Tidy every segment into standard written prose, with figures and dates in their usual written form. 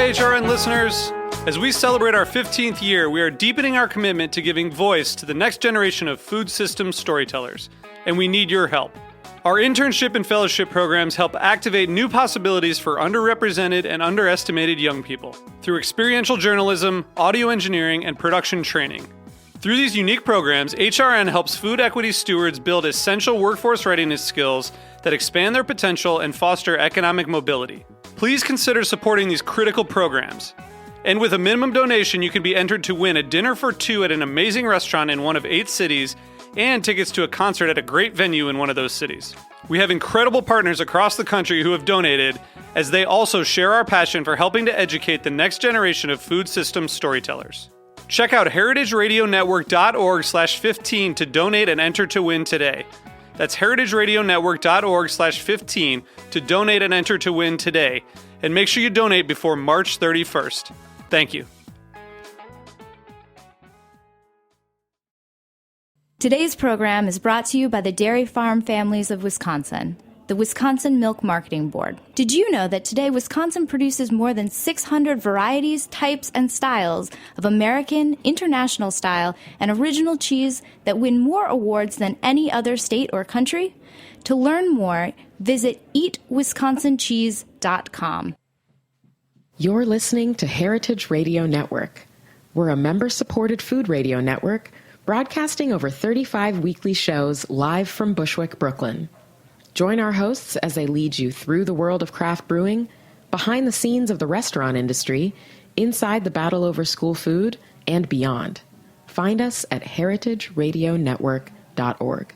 HRN listeners. As we celebrate our 15th year, we are deepening our commitment to giving voice to the next generation of food systems storytellers, and we need your help. Our internship and fellowship programs help activate new possibilities for underrepresented and underestimated young people through experiential journalism, audio engineering, and production training. Through these unique programs, HRN helps food equity stewards build essential workforce readiness skills that expand their potential and foster economic mobility. Please consider supporting these critical programs. And with a minimum donation, you can be entered to win a dinner for two at an amazing restaurant in one of 8 cities and tickets to a concert at a great venue in one of those cities. We have incredible partners across the country who have donated, as they also share our passion for helping to educate the next generation of food systems storytellers. Check out heritageradionetwork.org/15 to donate and enter to win today. That's heritageradionetwork.org/15 to donate and enter to win today. And make sure you donate before March 31st. Thank you. Today's program is brought to you by the Dairy Farm Families of Wisconsin, the Wisconsin Milk Marketing Board. Did you know that today Wisconsin produces more than 600 varieties, types, and styles of American, international style, and original cheese that win more awards than any other state or country? To learn more, visit eatwisconsincheese.com. You're listening to Heritage Radio Network. We're a member-supported food radio network broadcasting over 35 weekly shows live from Bushwick, Brooklyn. Join our hosts as they lead you through the world of craft brewing, behind the scenes of the restaurant industry, inside the battle over school food, and beyond. Find us at heritageradionetwork.org.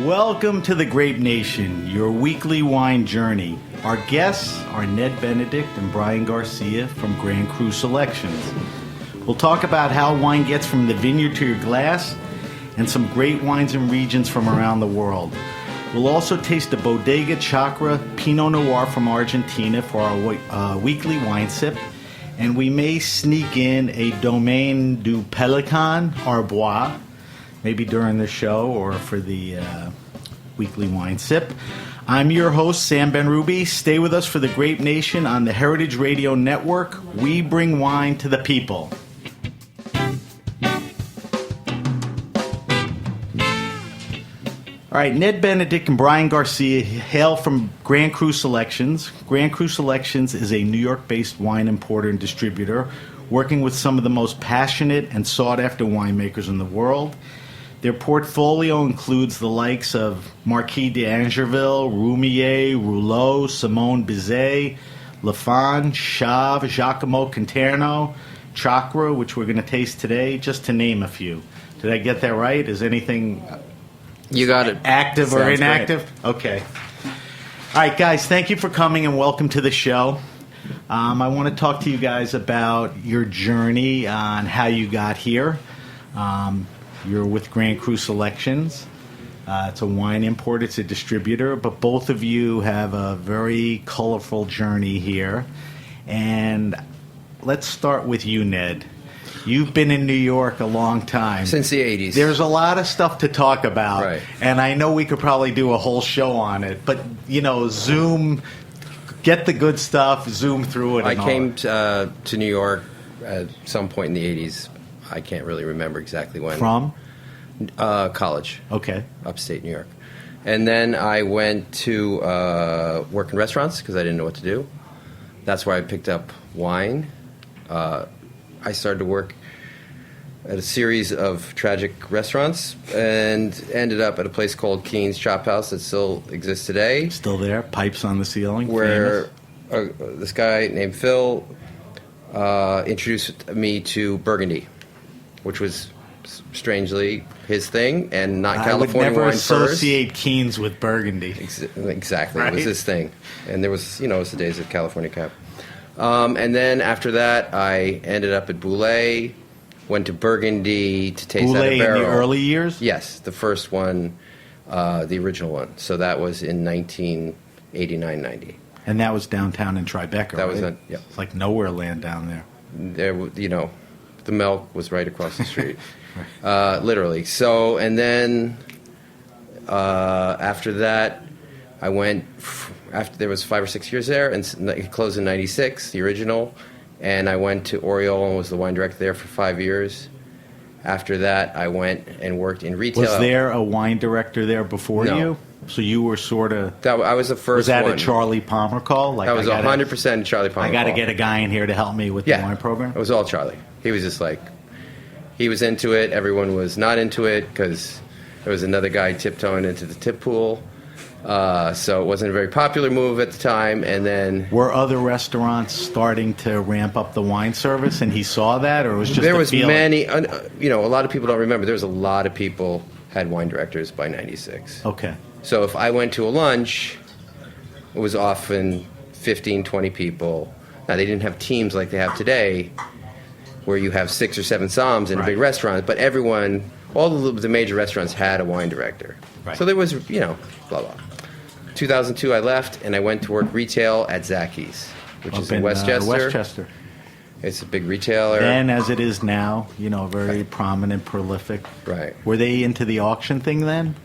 Welcome to the Grape Nation, your weekly wine journey. Our guests are Ned Benedict and Bryan Garcia from Cru Selections. We'll talk about how wine gets from the vineyard to your glass and some great wines and regions from around the world. We'll also taste the Bodega Chacra Pinot Noir from Argentina for our weekly wine sip. And we may sneak in a Domaine du Pelican Arbois, maybe during the show or for the weekly wine sip. I'm your host, Sam Benrubi. Stay with us for the Grape Nation on the Heritage Radio Network. We bring wine to the people. All right, Ned Benedict and Bryan Garcia hail from Cru Selections. Cru Selections is a New York-based wine importer and distributor working with some of the most passionate and sought-after winemakers in the world. Their portfolio includes the likes of Marquis d'Angerville, Roumier, Rouleau, Simone Bizet, Lafon, Chave, Giacomo Conterno, Chacra, which we're going to taste today, just to name a few. Did I get that right? Is anything you got it active Sounds or inactive? Great. Okay. All right, guys, thank you for coming and welcome to the show. I want to talk to you guys about your journey on how you got here. You're with Cru Selections. It's a wine import. It's a distributor. But both of you have a very colorful journey here. And let's start with you, Ned. You've been in New York a long time. Since the 80s. There's a lot of stuff to talk about. Right. And I know we could probably do a whole show on it. But, zoom, get the good stuff, zoom through it. I came to New York at some point in the 80s. I can't really remember exactly when. From? College. Okay. Upstate New York. And then I went to work in restaurants because I didn't know what to do. That's why I picked up wine. I started to work at a series of tragic restaurants and ended up at a place called Keen's Chop House that still exists today. Still there? Pipes on the ceiling? Where this guy named Phil introduced me to Burgundy, which was strangely his thing, and not I California would never wine first. associate Keen's with Burgundy. Exactly, Right? it was his thing, and there was it was the days of California Cab. And then after that, I ended up at Boulay, went to Burgundy to taste Boulay out of in barrel. the early years? Yes, the first one, the original one. So that was in 1989-90. And that was downtown in Tribeca, That was right? yep. It's like nowhere land down there. There, the milk was right across the street, literally. So, and then after that, I went. After there was 5 or 6 years there, and it closed in '96, the original. And I went to Oriole and was the wine director there for 5 years. After that, I went and worked in retail. Was there a wine director there before No. you? So you were sort of... I was the first Was that one. a Charlie Palmer call? Like That was I gotta- 100% Charlie Palmer. I got to call. get a guy in here to help me with Yeah, the wine program? It was all Charlie. He was just like, he was into it. Everyone was not into it because there was another guy tiptoeing into the tip pool. So it wasn't a very popular move at the time. And then Were other restaurants starting to ramp up the wine service, and he saw that, or it was just there a was feeling? many, a lot of people don't remember. There was a lot of people had wine directors by '96. Okay. So if I went to a lunch, it was often 15, 20 people. Now, they didn't have teams like they have today, where you have 6 or 7 somms in a big Right. restaurant, but everyone, all the major restaurants had a wine director. Right. So there was, blah, blah. 2002, I left, and I went to work retail at Zacky's, which is in Westchester. Westchester. It's a big retailer. Then, as it is now, very prominent, prolific. Right. Were they into the auction thing then?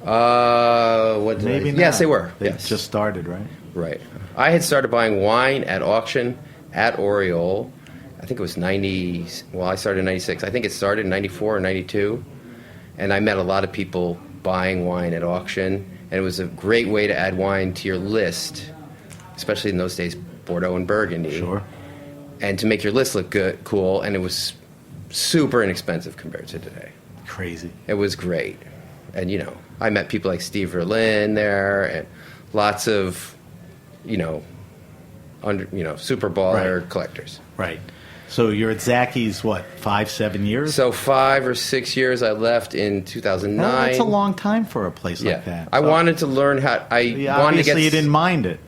What did Maybe I, not. Yes, they were. They yes. just started, right? Right. I had started buying wine at auction at Oriole. I think it was 90. Well, I started in 96. I think it started in 94 or 92. And I met a lot of people buying wine at auction. And it was a great way to add wine to your list, especially in those days, Bordeaux and Burgundy. Sure. And to make your list look good, cool. And it was super inexpensive compared to today. Crazy. It was great. And, I met people like Steve Verlin there and lots of, super baller Right. collectors. Right. So you're at Zacky's, 5, 7 years? So 5 or 6 years I left in 2009. Well, that's a long time for a place Yeah. like that. I So- wanted to learn how, Yeah, wanted to obviously get... you didn't mind it.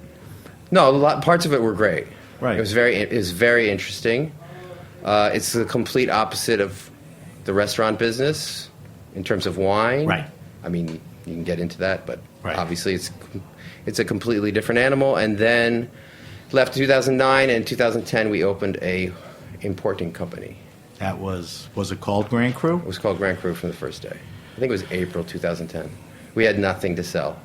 No, parts of it were great. Right. It was very interesting. It's the complete opposite of the restaurant business in terms of wine. Right. I mean, you can get into that, but Right. obviously it's a completely different animal. And then left in 2009, and in 2010 we opened a importing company. That was it called Grand Cru? It was called Grand Cru from the first day. I think it was April 2010. We had nothing to sell.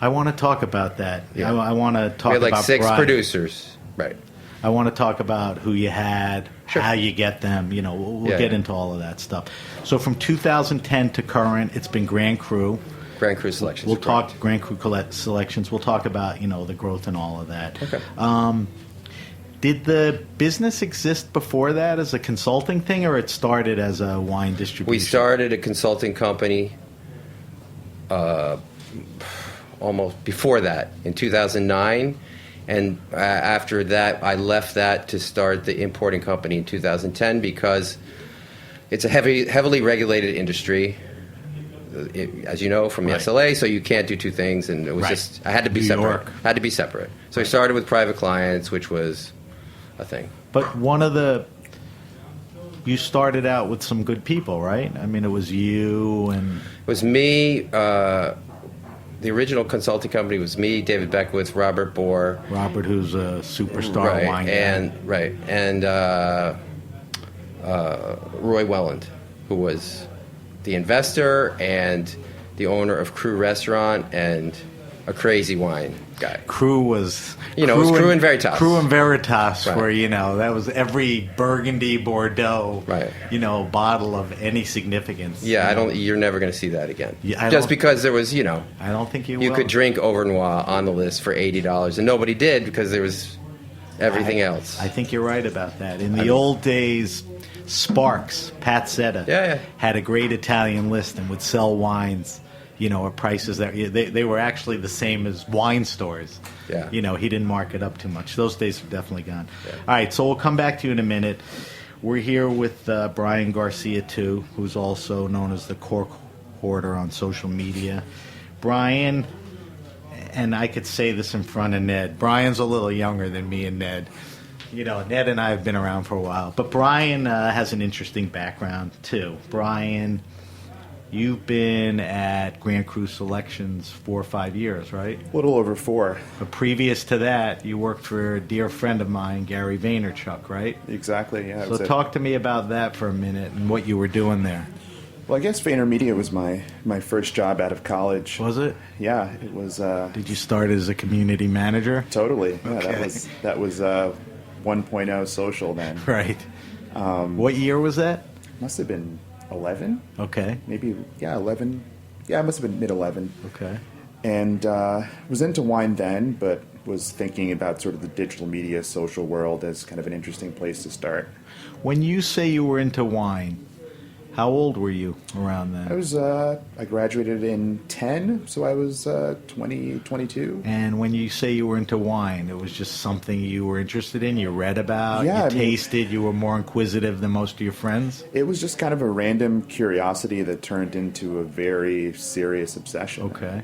I want to talk about that. Yeah. I want to talk We had like about 6 Bryan. producers. Right. I want to talk about who you had, Sure. how you get them. We'll Yeah, get yeah. into all of that stuff. So from 2010 to current, it's been Grand Cru. Grand Cru Selections. We'll correct. talk Grand Cru Selections. We'll talk about the growth and all of that. Okay. Did the business exist before that as a consulting thing, or it started as a wine distribution? We started a consulting company almost before that, in 2009. And after that, I left that to start the importing company in 2010 because it's a heavily regulated industry, as you know, from the Right. SLA, so you can't do 2 things. And it was Right. just, I had to be New separate. York. I had to be separate. So I started with private clients, which was a thing. But you started out with some good people, right? I mean, it was you and... It was me. The original consulting company was me, David Beckwith, Robert Bohr, Robert, who's a superstar wine guy. and Roy Welland, who was the investor and the owner of Cru Restaurant and a crazy wine guy. Cru was... It was Cru and Veritas. Cru and Veritas, Right. where, that was every Burgundy, Bordeaux, Right. Bottle of any significance. Yeah, you're never going to see that again. Yeah, I Just don't- because there was, I don't think you will. you could drink Overnois on the list for $80, and nobody did because there was everything else. I think you're right about that. In the old days, Sparks, Pat Zetta, Yeah. had a great Italian list and would sell wines, at prices that they were actually the same as wine stores. Yeah. He didn't mark it up too much. Those days are definitely gone. Yeah. All right, so we'll come back to you in a minute. We're here with Bryan Garcia, too, who's also known as the Cork Hoarder on social media. Bryan, and I could say this in front of Ned, Bryan's a little younger than me and Ned. You know, Ned and I have been around for a while. But Bryan has an interesting background, too. Bryan, you've been at Cru Selections 4 or 5 years, right? A little over 4. But previous to that, you worked for a dear friend of mine, Gary Vaynerchuk, right? Exactly, yeah. So talk to me about that for a minute and what you were doing there. Well, I guess VaynerMedia was my first job out of college. Was it? Yeah, it was. Did you start as a community manager? Totally. Yeah, Okay. that was 1.0 social then. Right. What year was that? Must have been 11. Okay. Maybe 11. Yeah, it must have been mid-11. Okay. And was into wine then, but was thinking about sort of the digital media social world as kind of an interesting place to start. When you say you were into wine, how old were you around then? I graduated in 10, so I was 22. And when you say you were into wine, it was just something you were interested in, you read about, Yeah, you I mean- tasted, you were more inquisitive than most of your friends? It was just kind of a random curiosity that turned into a very serious obsession. Okay.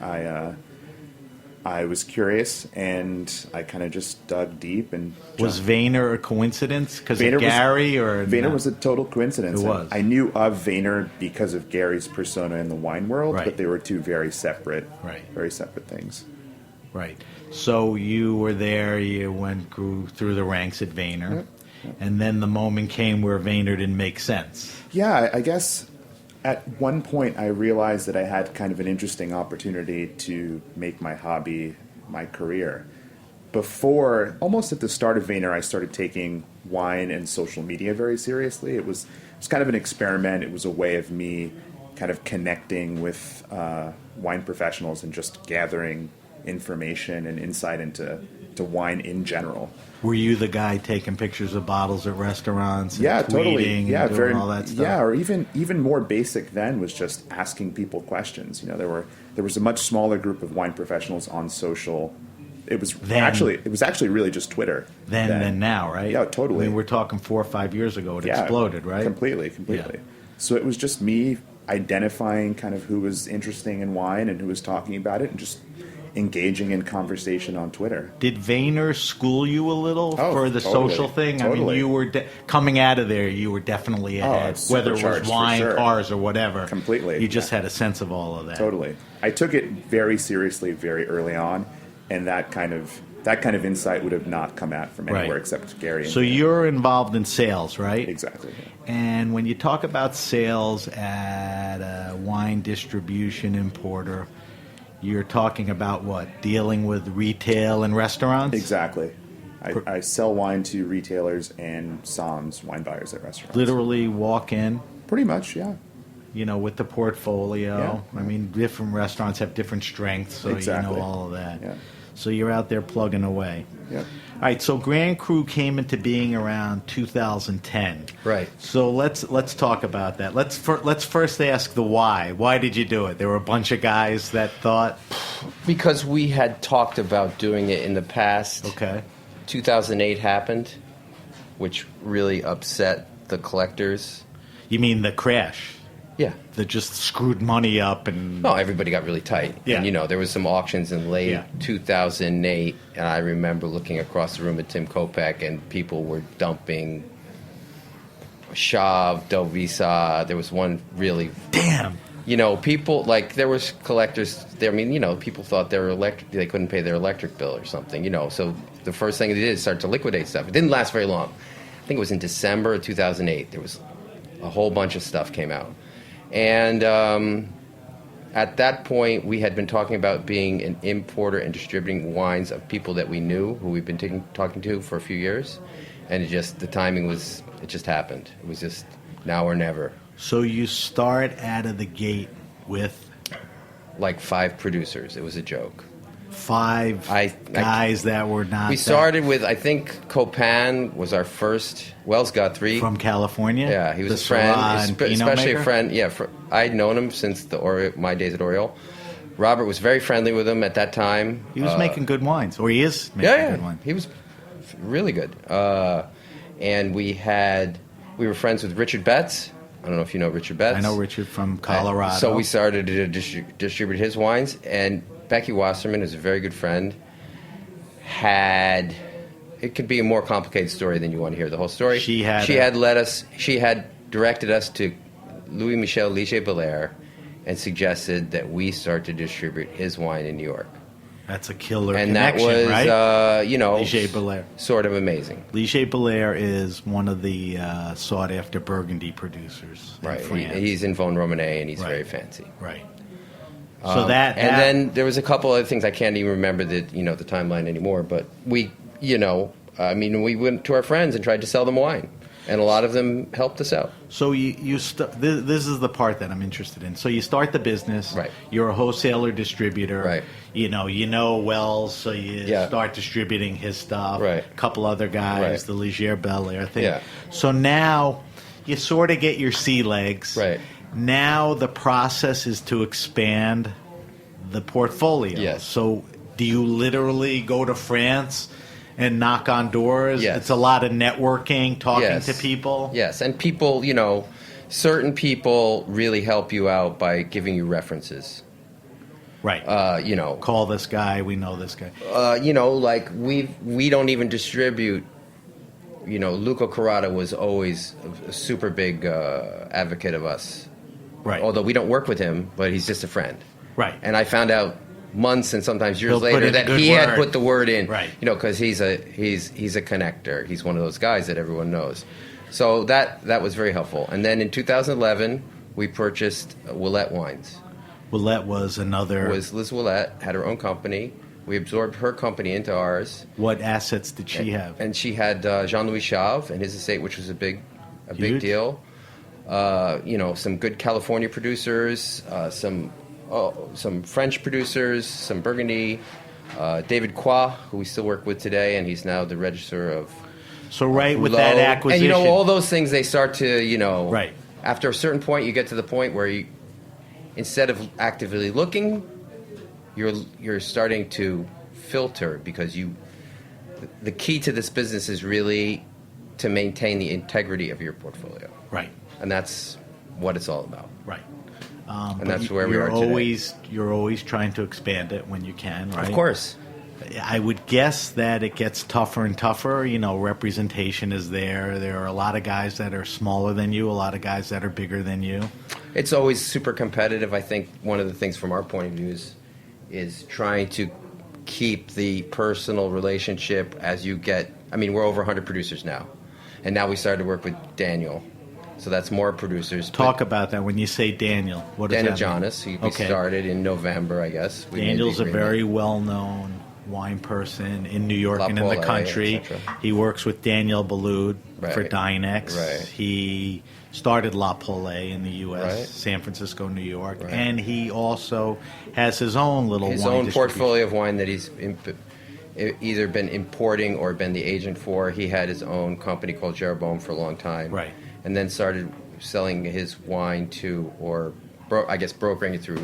I was curious, and I kind of just dug deep. And Was Vayner a coincidence because of Vayner was- Gary? Or Vayner no? was a total coincidence. It was. I knew of Vayner because of Gary's persona in the wine world, Right. but they were two very separate things. Right. So you were there, you grew through the ranks at Vayner, and then the moment came where Vayner didn't make sense. Yeah, I guess at one point I realized that I had kind of an interesting opportunity to make my hobby my career. Before, almost at the start of Vayner, I started taking wine and social media very seriously. It was kind of an experiment. It was a way of me kind of connecting with wine professionals and just gathering information and insight into wine in general. Were you the guy taking pictures of bottles at restaurants and Yeah, tweeting totally. Yeah, and doing all that stuff? Yeah, or even more basic then was just asking people questions. You know, there was a much smaller group of wine professionals on social. It was actually really just Twitter Then than now, right? Yeah, totally. I mean, we're talking 4 or 5 years ago. It Yeah, exploded, right? Completely. Yeah. So it was just me identifying kind of who was interesting in wine and who was talking about it, and just engaging in conversation on Twitter. Did Vayner school you a little for the totally, social thing? totally. I mean, you were coming out of there, you were definitely ahead, whether it supercharged, was for wine, sure. cars, or whatever. Completely, You just yeah. had a sense of all of that. Totally. I took it very seriously very early on, and that kind of insight would have not come out from anywhere Right. except Gary. And So Gary. you're involved in sales, right? Exactly. Yeah. And when you talk about sales at a wine distribution importer, you're talking about what? Dealing with retail and restaurants? Exactly. I sell wine to retailers and SOMs, wine buyers at restaurants. Literally walk in, Pretty much, yeah. you know, with the portfolio. Yeah. I mean, different restaurants have different strengths, so Exactly. you know all of that. Yeah. So you're out there plugging away. Yep. All right, so Cru came into being around 2010. Right. So let's talk about that. Let's first ask the why. Why did you do it? There were a bunch of guys that thought, Because we had talked about doing it in the past. okay, 2008 happened, which really upset the collectors. you mean the crash Yeah. that just screwed money up and No, everybody got really tight. Yeah. And, you know, there was some auctions in late Yeah. 2008, and I remember looking across the room at Tim Kopak, and people were dumping Chav, Dovisa. There was one really... damn. You know, people, like, there was collectors there. I mean, you know, people thought they couldn't pay their electric bill or something, you know. So the first thing they did is start to liquidate stuff. It didn't last very long. I think it was in December of 2008. There was a whole bunch of stuff came out. And at that point, we had been talking about being an importer and distributing wines of people that we knew, who we've been talking to for a few years. And the timing it just happened. It was just now or never. So you start out of the gate with Like 5 producers. It was a joke. 5 guys that were not We started with, I think, Copan was our first. Wells Guthrie. from California. Yeah, he was The a friend, Syrah and Pinot especially maker? a friend. Yeah, I'd known him since my days at Oriole. Robert was very friendly with him at that time. He was making good wines, or he is making good wines. He was really good. And we had we were friends with Richard Betts. I don't know if you know Richard Betts. I know Richard from Colorado. So we started to distribute his wines, and Becky Wasserman, who's a very good friend, it could be a more complicated story than you want to hear the whole story. She had directed us to Louis Michel Ligier-Belair and suggested that we start to distribute his wine in New York. That's a killer and connection, that was, right? Ligier-Belair. Sort of amazing. Ligier-Belair is one of the sought-after Burgundy producers in France. He's in Vosne Romanée, and he's very fancy. Right. So then there was a couple other things I can't even remember the timeline anymore. But we went to our friends and tried to sell them wine, and a lot of them helped us out. So this is the part that I'm interested in. So you start the business. Right. You're a wholesaler distributor. Right. You know Wells, so you start distributing his stuff. Right. A couple other guys, the Ligier-Belair thing. Yeah. So now you sort of get your sea legs. Right. Now the process is to expand the portfolio. Yes. So do you literally go to France and knock on doors? Yes. It's a lot of networking, talking to people. Yes, and people, certain people really help you out by giving you references. Right. Call this guy. We know this guy. Like we don't even distribute. Luca Corrado was always a super big advocate of us. Right. Although we don't work with him, but he's just a friend. Right. And I found out months and sometimes years He'll later that he had put the word in. Right. Because he's a connector. He's one of those guys that everyone knows. So that was very helpful. And then in 2011, we purchased Willette Wines. Willette was another. Liz Willette had her own company. We absorbed her company into ours. What assets did she have? And she had Jean-Louis Chauve and his estate, which was a big deal. Some good California producers, some French producers, some Burgundy. David Croix, who we still work with today, and he's now the registrar of. So with that acquisition, and all those things, they start to Right. After a certain point, you get to the point where you, instead of actively looking, you're starting to filter, because the key to this business is really to maintain the integrity of your portfolio. Right. And that's what it's all about. Right. And that's where we are today. You're always trying to expand it when you can, right? Of course. I would guess that it gets tougher and tougher. Representation is there. There are a lot of guys that are smaller than you, a lot of guys that are bigger than you. It's always super competitive. I think one of the things from our point of view is trying to keep the personal relationship as you get. We're over 100 producers now. And now we started to work with Daniel. So that's more producers. Talk about that when you say Daniel. What does Daniel that mean? Jonas. He started in November, I guess. Daniel's a very well-known wine person in New York and in the country. He works with Daniel Ballud for Dynex. Right. He started La Pollet in the U.S., Right. San Francisco, New York. Right. And he also has his own little wine portfolio of wine that he's either been importing or been the agent for. He had his own company called Jeroboam for a long time. Right. And then started selling his wine to, brokering it through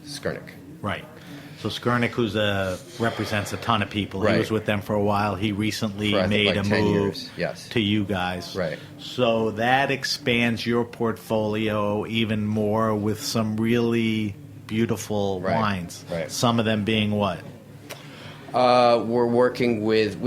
Skurnik. Right. So Skurnik, who represents a ton of people, he Right. was with them for a while. He recently For, I think, made like a 10 move years. Yes. to you guys. Right. So that expands your portfolio even more with some really beautiful Right. wines. Right. Some of them being what? We're working with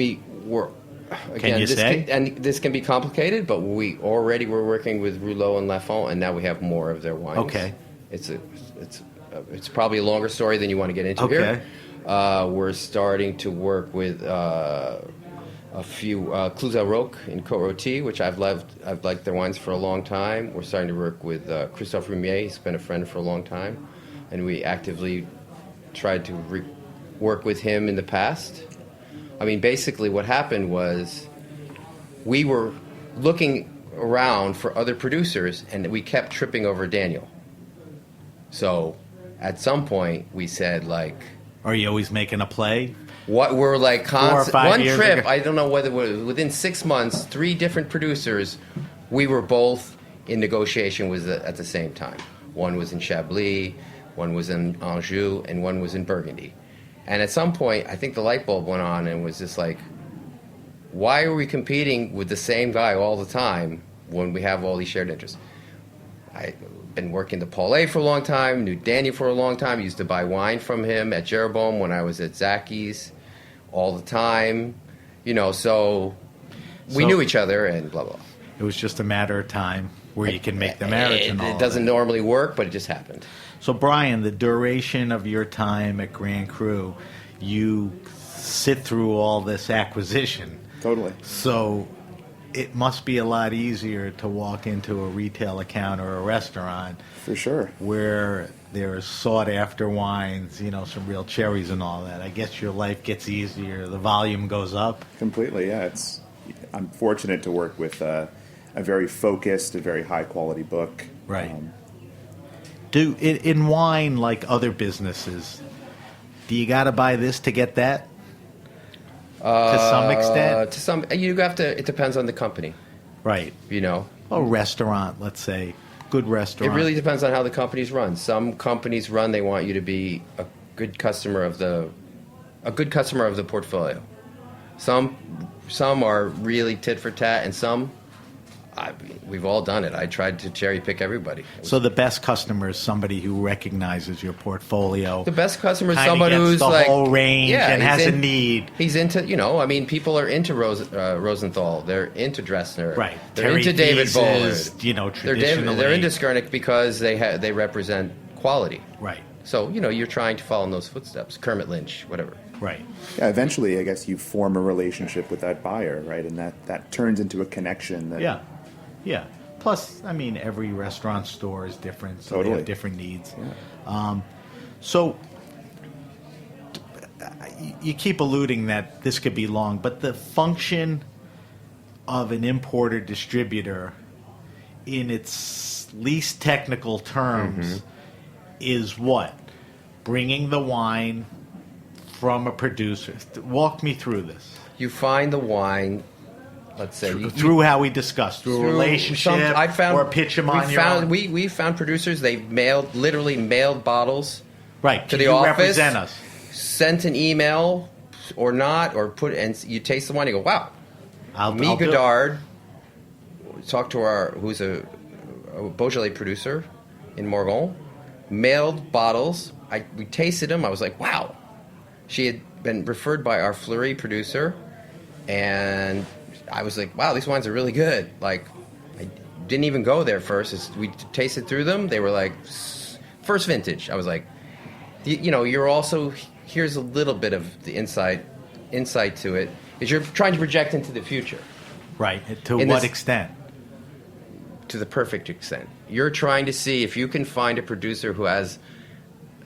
Can you say? And this can be complicated, but we already were working with Rouleau and Lafont, and now we have more of their wines. Okay. It's probably a longer story than you want to get into here. We're starting to work with a few Cluzel Roque in Côte-Rôtie, which I've liked their wines for a long time. We're starting to work with Christophe Rumier. He's been a friend for a long time, and we actively tried to work with him in the past. Basically what happened was we were looking around for other producers, and we kept tripping over Daniel. So at some point we said, Are you always making a play? What we're like constant. 4 or 5 One years trip, ago. I don't know whether it was within 6 months, 3 different producers, we were both in negotiation with at the same time. One was in Chablis, one was in Anjou, and one was in Burgundy. And at some point, I think the light bulb went on and was just like, why are we competing with the same guy all the time when we have all these shared interests. I've been working the Paul A for a long time, knew Danny for a long time, used to buy wine from him at Jeroboam when I was at Zacky's all the time, so we knew each other and blah, blah. It was just a matter of time where you can make the marriage and all It doesn't normally work, but it just happened. So, Bryan, the duration of your time at Grand Cru, you sit through all this acquisition. Totally. So it must be a lot easier to walk into a retail account or a restaurant. For sure. Where there's sought-after wines, some real cherries and all that. I guess your life gets easier. The volume goes up. Completely, yeah. I'm fortunate to work with a very focused, a very high-quality book. Right. In wine, like other businesses, do you got to buy this to get that? To some extent? It depends on the company. Right. A restaurant, let's say. Good restaurant. It really depends on how the company's run. Some companies they want you to be a good customer of the portfolio. Some are really tit for tat, and some we've all done it. I tried to cherry pick everybody. So the best customer is somebody who recognizes your portfolio. The best customer is someone who's the whole range and has a need. He's into, people are into Rosenthal. They're into Dressner. Right. They're into David Bollard. Traditionally. They're into Skurnik because they represent quality. Right. So, you're trying to follow in those footsteps. Kermit Lynch, whatever. Right. Yeah, eventually, I guess you form a relationship with that buyer, right? And that turns into a connection. Yeah. Plus, every restaurant store is different, so they have different needs. Yeah. So you keep alluding that this could be long, but the function of an importer distributor in its least technical terms is what? Bringing the wine from a producer. Walk me through this. You find the wine, let's say through how we discussed, through a relationship, or pitch them on your own. We found producers. They literally mailed bottles, right, to the office. Represent us. Sent an email or not, or and you taste the wine. You go, wow. I'll Godard talked to who's a Beaujolais producer in Morgon. Mailed bottles. We tasted them. I was like, wow. She had been referred by our Fleury producer, and I was like, wow, these wines are really good. Like, I didn't even go there first. We tasted through them. They were like, first vintage. I was like, you're also, here's a little bit of the insight to it, is you're trying to project into the future. Right. To what extent? To the perfect extent. You're trying to see if you can find a producer who has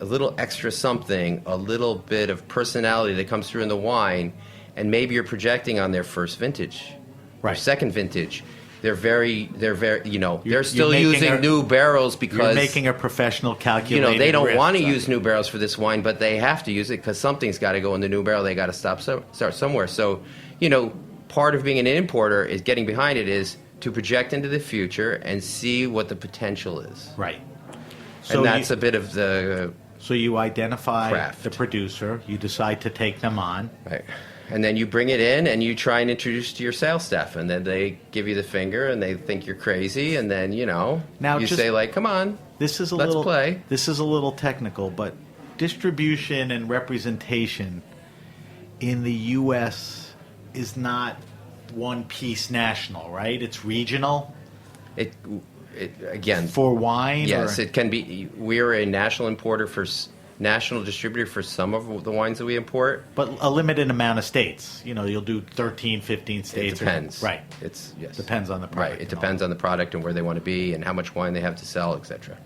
a little extra something, a little bit of personality that comes through in the wine, and maybe you're projecting on their first vintage, right? Or second vintage. They're still using new barrels because you're making a professional calculation. They don't want to use new barrels for this wine, but they have to use it because something's got to go in the new barrel. They got to start somewhere. So, part of being an importer is getting behind it is to project into the future and see what the potential is. Right. So that's a bit of the. So you identify craft. The producer, you decide to take them on. Right. And then you bring it in and you try and introduce it to your sales staff. And then they give you the finger and they think you're crazy. And then, now you say, like, come on, let's play. This is a little technical, but distribution and representation in the U.S. is not one piece national, right? It's regional. It again for wine. Yes, it can be. We're a national distributor for some of the wines that we import, but a limited amount of states. You'll do 13, 15 states. It depends. Right. Depends on the product. Right. It depends on the product and where they want to be and how much wine they have to sell, etc.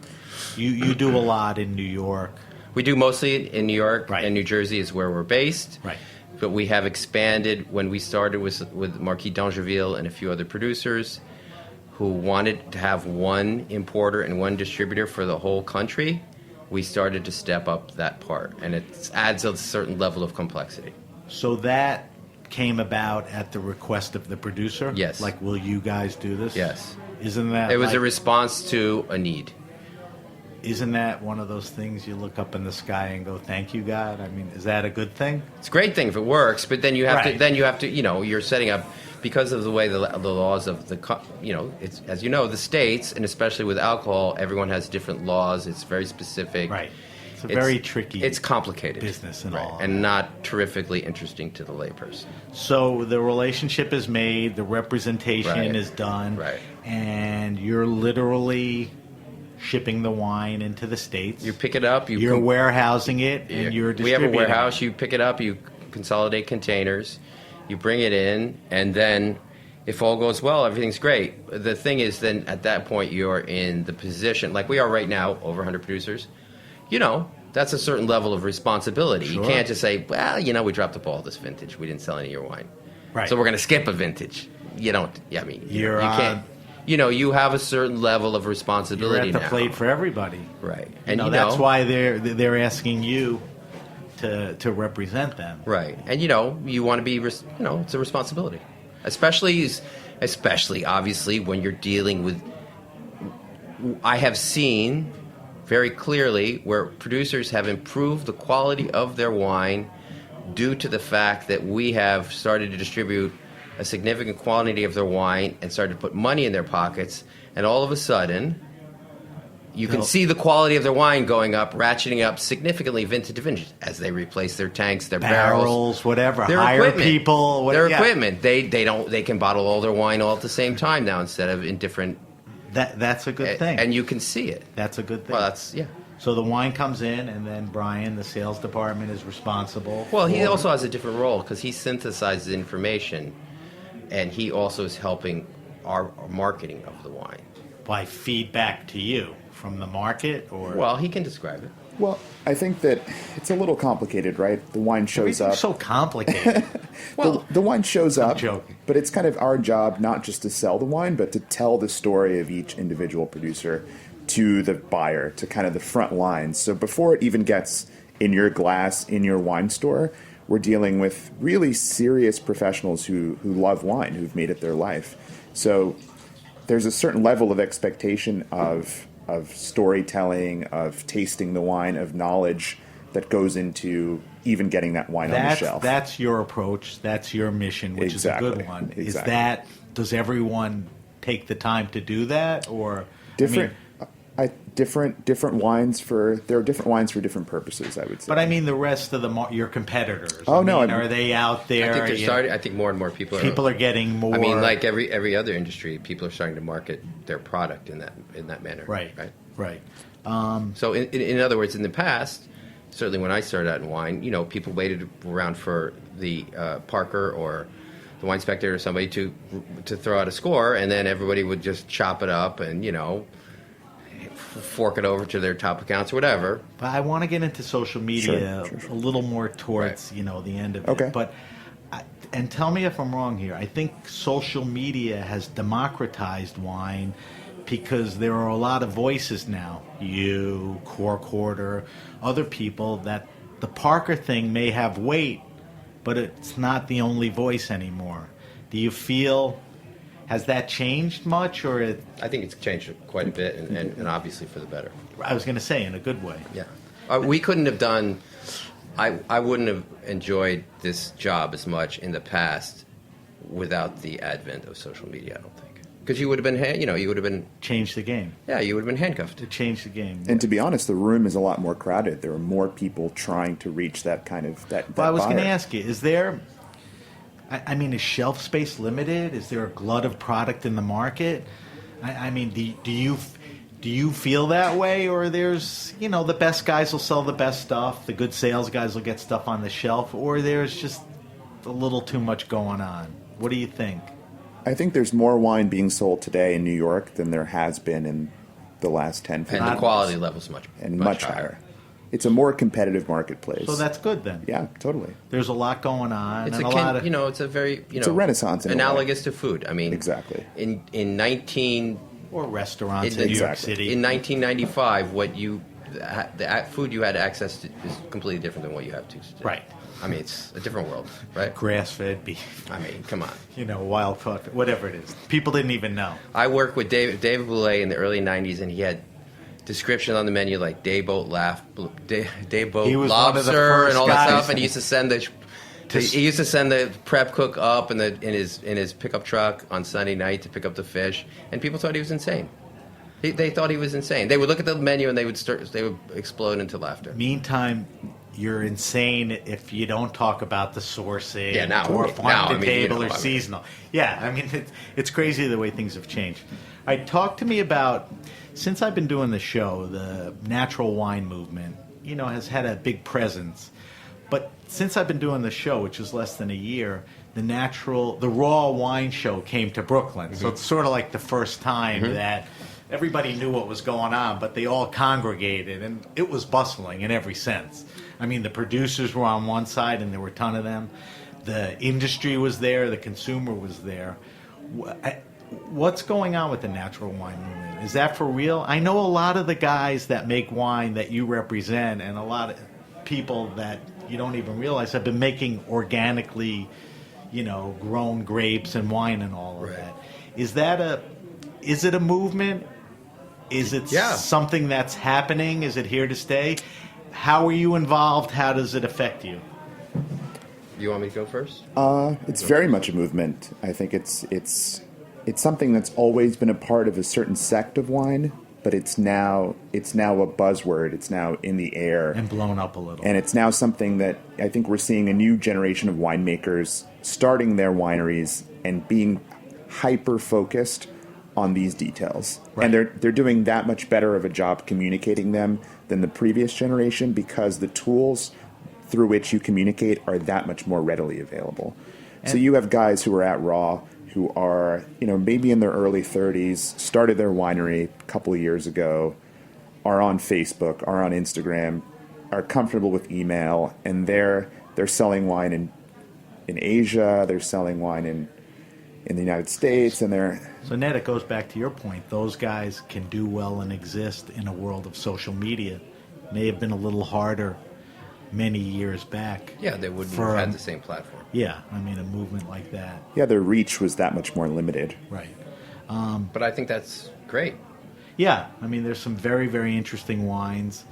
You do a lot in New York. We do mostly in New York, right. And New Jersey is where we're based. Right. But we have expanded when we started with Marquis d'Angeville and a few other producers who wanted to have one importer and one distributor for the whole country. We started to step up that part, and it adds a certain level of complexity. So that came about at the request of the producer? Yes. Like, will you guys do this? Yes. Isn't that It was a response to a need. Isn't that one of those things you look up in the sky and go, thank you, God? I mean, is that a good thing? It's a great thing if it works, but then you have right. to, you're setting up, because of the way the laws of it's, as you know, the states, and especially with alcohol, everyone has different laws. It's very specific. Right. It's a very tricky. It's complicated business and right. all, and not terrifically interesting to the layperson. So the relationship is made, the representation Right. is done, Right. and you're literally shipping the wine into the States. You pick it up. You're warehousing it, and you're We have distributing a warehouse. You pick it up. You consolidate containers. You bring it in, and then, if all goes well, everything's great. The thing is, then at that point, you're in the position like we are right now, over 100 producers. That's a certain level of responsibility. Sure. You can't just say, well, we dropped the ball this vintage. We didn't sell any of your wine. Right. So we're going to skip a vintage. You don't, I mean, You're you can't. You have a certain level of You're responsibility at the now. plate for everybody. Right. And that's why they're asking you to represent them. Right. And, you want to be, it's a responsibility. Especially, obviously, when you're dealing with, I have seen very clearly where producers have improved the quality of their wine due to the fact that we have started to distribute a significant quantity of their wine and started to put money in their pockets, and all of a sudden you can see the quality of their wine going up, ratcheting up significantly vintage to vintage as they replace their tanks, their barrels, whatever, their hire equipment. people, their equipment. They can bottle all their wine all at the same time now instead of in different. That's a good thing, and you can see it. That's a good thing. Well, that's So the wine comes in, and then Bryan, the sales department, is responsible. Well, he also has a different role because he synthesizes information, and he also is helping our marketing of the wine. By feedback to you from the market, or Well, he can describe it. Well, I think that it's a little complicated, right? The wine shows up. everything's so complicated. The wine shows up, joking. but it's kind of our job not just to sell the wine, but to tell the story of each individual producer to the buyer, to kind of the front lines. So before it even gets in your glass, in your wine store, we're dealing with really serious professionals who love wine, who've made it their life. So there's a certain level of expectation of storytelling, of tasting the wine, of knowledge that goes into even getting that wine on the shelf. That's your approach. That's your mission, which Exactly. is a good one. Exactly. Does everyone take the time to do that, or Different wines there are different wines for different purposes, I would say. But I mean, the rest of your competitors. Oh, no, are they out there? I think they're starting. I think more and more people are getting more. I mean, like every other industry, people are starting to market their product in that manner. Right. So in other words, in the past, certainly when I started out in wine, people waited around for the Parker or the wine spectator or somebody to throw out a score, and then everybody would just chop it up and fork it over to their top accounts or whatever. But I want to get into social media Sure. a little more towards the end of Okay. it. But and tell me if I'm wrong here. I think social media has democratized wine because there are a lot of voices now. You, Core Quarter, other people that the Parker thing may have weight, but it's not the only voice anymore. Do you feel? Has that changed much, or I think it's changed quite a bit, and obviously for the better. I was going to say in a good way. Yeah, we couldn't have done. I wouldn't have enjoyed this job as much in the past without the advent of social media. I don't think, because you would have been, Changed the game. Yeah, you would have been handcuffed. It changed the game. And to be honest, the room is a lot more crowded. There are more people trying to reach that kind of that. Well, I was going to buyer. ask you: is there? I mean, is shelf space limited? Is there a glut of product in the market? I mean, do you feel that way, or there's the best guys will sell the best stuff, the good sales guys will get stuff on the shelf, or there's just a little too much going on? What do you think? I think there's more wine being sold today in New York than there has been in the last 10, 15 And years. the quality level's much higher. It's a more competitive marketplace. So that's good then. Yeah, totally. There's a lot going on. It's and a lot of, it's a very It's a renaissance in a way. analogous to food. I mean, Exactly. In 19 or restaurants in New York City. in 1995, the food you had access to is completely different than what you have to today. Right. I mean, it's a different world, right? Grass-fed beef. I mean, come on. Wild caught, whatever it is. People didn't even know. I worked with David Boulay in the early 90s, and he had descriptions on the menu like day boat He was one of the lobster first and all that guys. stuff, and he used to send He used to send the prep cook up in his pickup truck on Sunday night to pick up the fish, and people thought he was insane. They thought he was insane. They would look at the menu and they would explode into laughter. Meantime, you're insane if you don't talk about the sourcing or farm to table or seasonal. Yeah, I mean, it's crazy the way things have changed. Talk to me about, since I've been doing the show, the natural wine movement, has had a big presence. But since I've been doing the show, which is less than a year, the raw wine show came to Brooklyn. Mm-hmm. So it's sort of like the first time that everybody knew what was going on, but they all congregated, and it was bustling in every sense. I mean, the producers were on one side, and there were a ton of them. The industry was there. The consumer was there. What's going on with the natural wine movement? Is that for real? I know a lot of the guys that make wine that you represent, and a lot of people that you don't even realize have been making organically, grown grapes and wine and all of that. Is it a movement? Is it something that's happening? Is it here to stay? How are you involved? How does it affect you? You want me to go first? It's very much a movement. I think it's something that's always been a part of a certain sect of wine, but it's now a buzzword. It's now in the air and blown up a little. And it's now something that I think we're seeing a new generation of winemakers starting their wineries and being hyper focused on these details. Right. And they're doing that much better of a job communicating them than the previous generation, because the tools through which you communicate are that much more readily available. And so you have guys who are at Raw who are, maybe in their early 30s, started their winery a couple of years ago, are on Facebook, are on Instagram, are comfortable with email, and they're selling wine in Asia, they're selling wine in the United States, and they're... So, Ned, it goes back to your point. Those guys can do well and exist in a world of social media. May have been a little harder many years back. Yeah, they wouldn't have had the same platform. Yeah, I mean, a movement like that. Yeah, their reach was that much more limited. Right. But I think that's great. Yeah, I mean, there's some very, very interesting wines.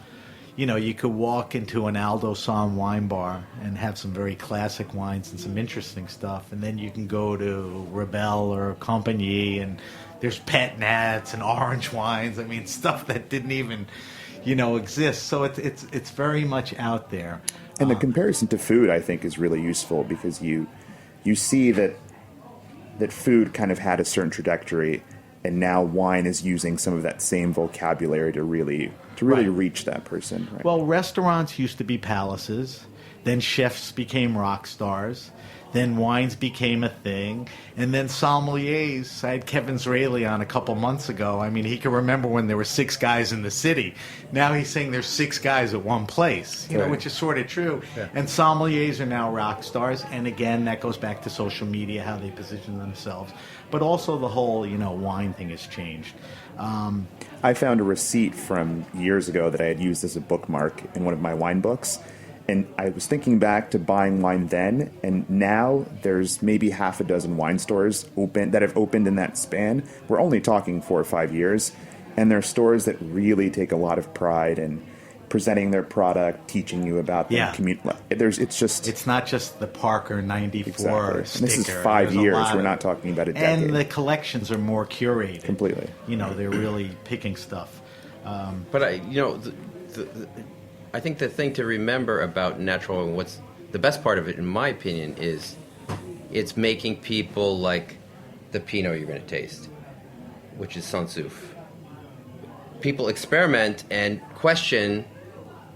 You could walk into an Aldo San wine bar and have some very classic wines and some interesting stuff, and then you can go to Rebelle or Compagnie, and there's pet nats and orange wines. I mean, stuff that didn't even, exist. So it's very much out there. And the comparison to food, I think, is really useful, because you see that food kind of had a certain trajectory, and now wine is using some of that same vocabulary to really reach that person. Right? Well, restaurants used to be palaces. Then chefs became rock stars. Then wines became a thing. And then sommeliers. I had Kevin Zraeli on a couple months ago. I mean, he can remember when there were 6 guys in the city. Now he's saying there's 6 guys at one place, which is sort of true. Yeah. And sommeliers are now rock stars. And again, that goes back to social media, how they position themselves. But also the whole, wine thing has changed. I found a receipt from years ago that I had used as a bookmark in one of my wine books. And I was thinking back to buying wine then, and now there's maybe half a dozen wine stores that have opened in that span. We're only talking 4 or 5 years. And they're stores that really take a lot of pride in presenting their product, teaching you about them. Yeah. It's not just the Parker 94 exactly. sticker. And this is 5 years. We're not talking about a decade. And the collections are more curated. Completely. They're really picking stuff. But I think the thing to remember about natural and what's the best part of it, in my opinion, is it's making people like the Pinot you're going to taste, which is Sans Souf. People experiment and question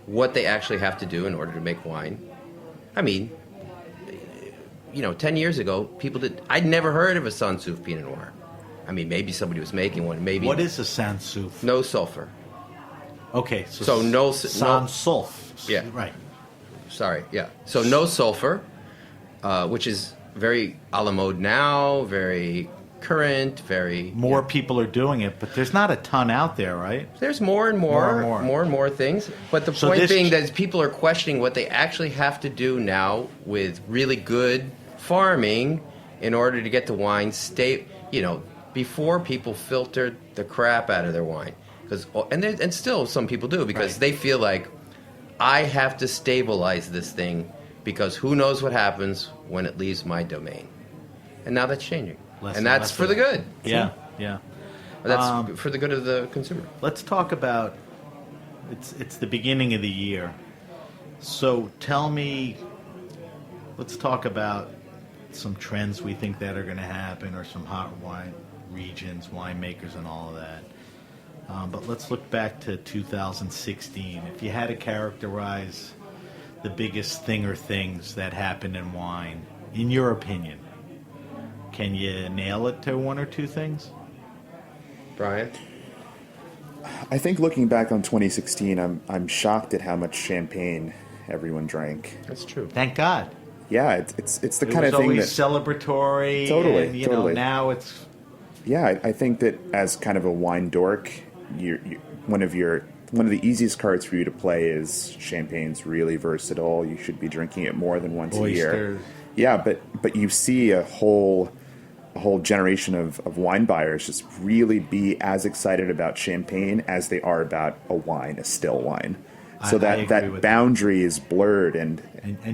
what they actually have to do in order to make wine. I mean, 10 years ago, I'd never heard of a Sans Souf Pinot Noir. I mean, maybe somebody was making one. Maybe. What is a Sans Souf? No sulfur. Okay, so no Sans Souf. Yeah. Right. Sorry, yeah. So no sulfur, which is very a la mode now, very current, very... More people are doing it, but there's not a ton out there, right? There's more and more things. But the point being that people are questioning what they actually have to do now with really good farming in order to get the wine before people filtered the crap out of their wine. And still some people do, because they feel like, I have to stabilize this thing because who knows what happens when it leaves my domain. And now that's changing. And that's for the good. Yeah, yeah. That's for the good of the consumer. Let's talk about, it's the beginning of the year. So tell me, let's talk about some trends we think that are going to happen, or some hot wine regions, winemakers, and all of that. But let's look back to 2016. If you had to characterize the biggest thing or things that happened in wine, in your opinion, can you nail it to one or two things? Bryan? I think looking back on 2016, I'm shocked at how much champagne everyone drank. That's true. Thank God. Yeah, it's the kind It was of thing always that celebratory. Totally, And, totally. Now it's... Yeah, I think that as kind of a wine dork, one of the easiest cards for you to play is champagne's really versatile. You should be drinking it more than once a year. Oysters. Yeah, but you see a whole generation of wine buyers just really be as excited about champagne as they are about a still wine. So I agree that with boundary is blurred, and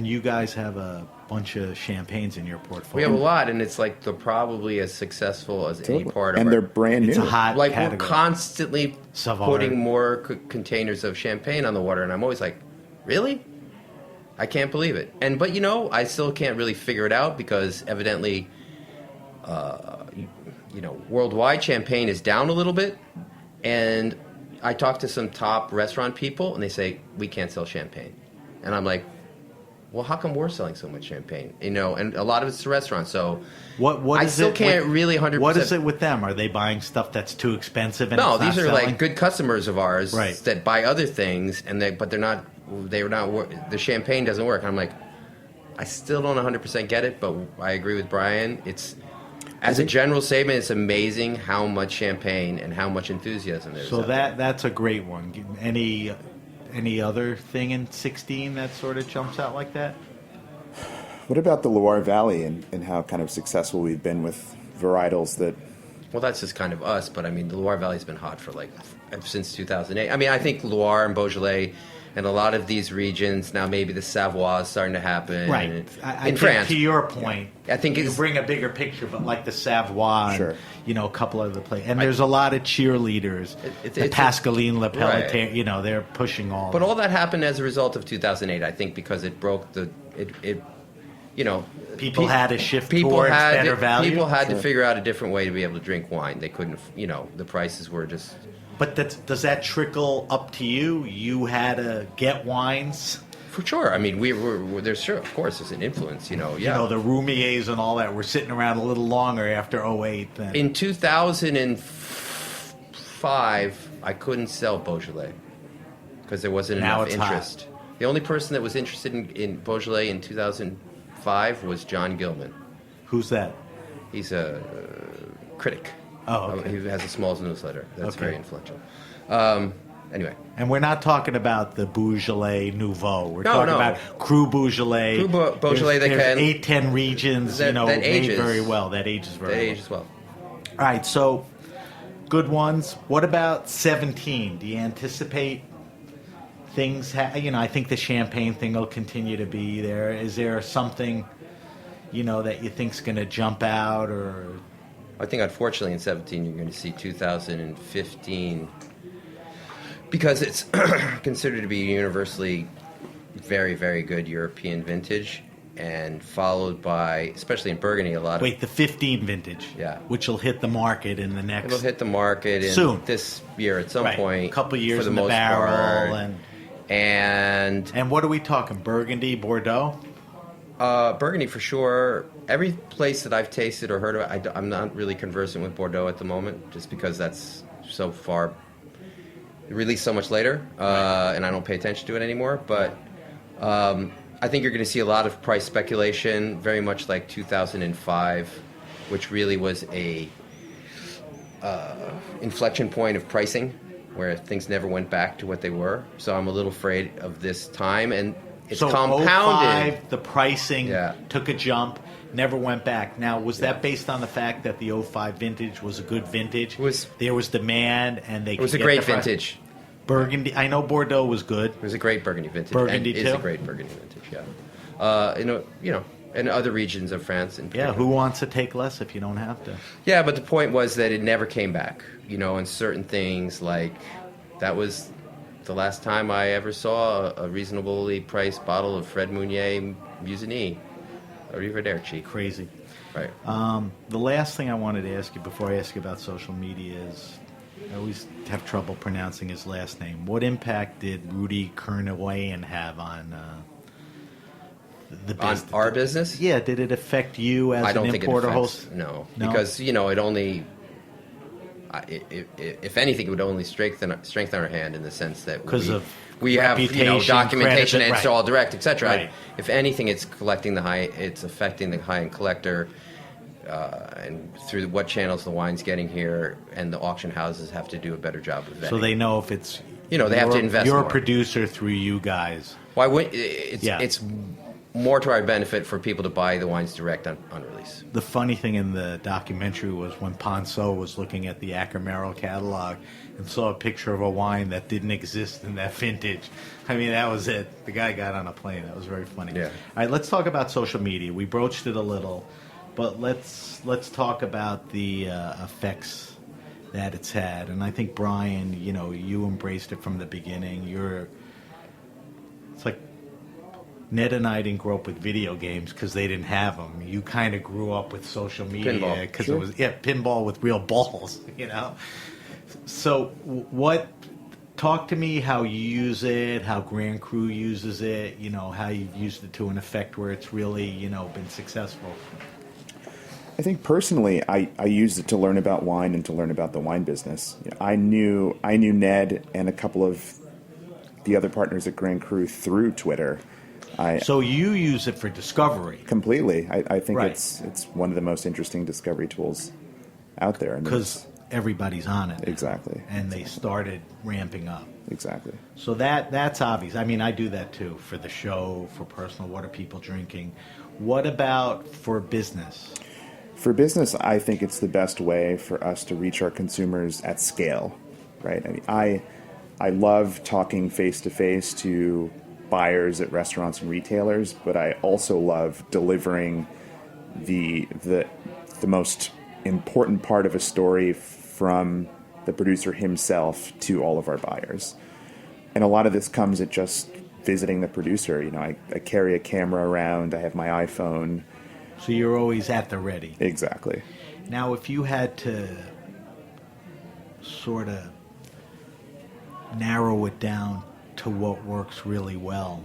you guys have a bunch of champagnes in your We portfolio. have a lot, and it's like they're probably as successful as any part of and our... they're brand new. It's a hot Like, category. we're constantly Savard. putting more containers of champagne on the water, and I'm always like, really? I can't believe it. But I still can't really figure it out, because evidently, worldwide champagne is down a little bit, and I talk to some top restaurant people, and they say, we can't sell champagne. And I'm like, well, how come we're selling so much champagne? And a lot of it's to restaurants. So What I is still it can't with- really 100%. What is it with them? Are they buying stuff that's too expensive? And No, it's not these are selling? like good customers of ours Right. that buy other things, but they're not. The champagne doesn't work. And I'm like, I still don't 100% get it, but I agree with Bryan. As a general statement, it's amazing how much champagne and how much enthusiasm there is. So out there. that's a great one. Any other thing in 16 that sort of jumps out like that? What about the Loire Valley and how kind of successful we've been with varietals that... Well, that's just kind of us, but I mean, the Loire Valley's been hot for since 2008. I mean, I think Loire and Beaujolais and a lot of these regions, now maybe the Savoie is starting to happen. Right. In think France. to your point, I think you it's- bring a bigger picture, but like the Savoie, Sure. and, a couple of the places. And there's a lot of cheerleaders. The Pascaline, Le Pelletier, Right. They're pushing all But that. all that happened as a result of 2008, I think, because it broke People had to shift people towards had better value. People had to figure out a different way to be able to drink wine. They couldn't, the prices were just... But does that trickle up to you? You had to get wines? For sure. I mean, there's sure, of course, there's an influence, yeah. The Roumiers and all that were sitting around a little longer after 08 then. In 2005, I couldn't sell Beaujolais because there wasn't Now enough it's hot. interest. The only person that was interested in Beaujolais in 2005 was John Gilman. Who's that? He's a critic. Oh, okay. He has a small newsletter that's Okay. very influential. Anyway, And we're not talking about the Beaujolais Nouveau. We're No, talking no. about Cru Beaujolais. Cru Beaujolais that there's can- 8-10 regions, that made ages. very well. That ages very that well. age as well. All right, so good ones. What about 17? Do you anticipate things? I think the champagne thing will continue to be there. Is there something, that you think's going to jump out, or? I think, unfortunately, in 17, you're going to see 2015, because it's considered to be universally very, very good European vintage, and followed by, especially in Burgundy, a lot of... Wait, the 15 vintage, Yeah. which will hit the market in the next. It'll hit the market Soon. this year at some Right. point. A couple years for the in the most barrel, part. and what are we talking? Burgundy, Bordeaux? Burgundy for sure. Every place that I've tasted or heard of, I'm not really conversant with Bordeaux at the moment, just because that's so far released so much later, and I don't pay attention to it anymore. But I think you're going to see a lot of price speculation, very much like 2005, which really was a inflection point of pricing, where things never went back to what they were. So I'm a little afraid of this time, and it's so compounded. 05, the pricing Yeah. took a jump, never went back. Now, was that based on the fact that the 05 vintage was a good vintage? There was demand, and It was a great vintage. Burgundy, I know Bordeaux was good. It was a great Burgundy vintage. Burgundy and too? is a great Burgundy vintage, yeah. in other regions of France. In Yeah, particular. who wants to take less if you don't have to? Yeah, but the point was that it never came back. And certain things like that was the last time I ever saw a reasonably priced bottle of Fred Meunier Musigny, a Rivederci. Crazy. Right. The last thing I wanted to ask you before I ask you about social media is, I always have trouble pronouncing his last name. What impact did Rudy Kernawayan have on the business? On our business? Yeah, did it affect you as I don't an think importer it affects, host? No, No? because it only, if anything, it would only strengthen our hand in the sense that we have reputation, documentation, and right. it's all direct, etc. Right. If anything, it's affecting the high-end collector, and through what channels the wine's getting here, and the auction houses have to do a better job of vetting. So they know if it's they have to invest your more. producer through you guys. Why would it's more to our benefit for people to buy the wines direct on release. The funny thing in the documentary was when Ponceau was looking at the Acamero catalog and saw a picture of a wine that didn't exist in that vintage. I mean, that was it. The guy got on a plane. That was very funny. Yeah. All right, let's talk about social media. We broached it a little, but let's talk about the effects that it's had. And I think, Bryan, you embraced it from the beginning. It's like Ned and I didn't grow up with video games because they didn't have them. You kind of grew up with social media Pinball. because Sure. it was pinball with real balls, So talk to me how you use it, how Grand Cru uses it, how you've used it to an effect where it's really, been successful. I think personally, I used it to learn about wine and to learn about the wine business. I knew Ned and a couple of the other partners at Grand Cru through Twitter. So you use it for discovery. Completely. I think Right. it's one of the most interesting discovery tools out there. Because everybody's on it. Exactly. And they started ramping up. Exactly. So that's obvious. I mean, I do that too for the show, for personal. What are people drinking? What about for business? For business, I think it's the best way for us to reach our consumers at scale, right? I mean, I love talking face-to-face to buyers at restaurants and retailers, but I also love delivering the most important part of a story from the producer himself to all of our buyers. And a lot of this comes at just visiting the producer. I carry a camera around, I have my iPhone. So you're always at the ready. Exactly. Now, if you had to sort of narrow it down to what works really well,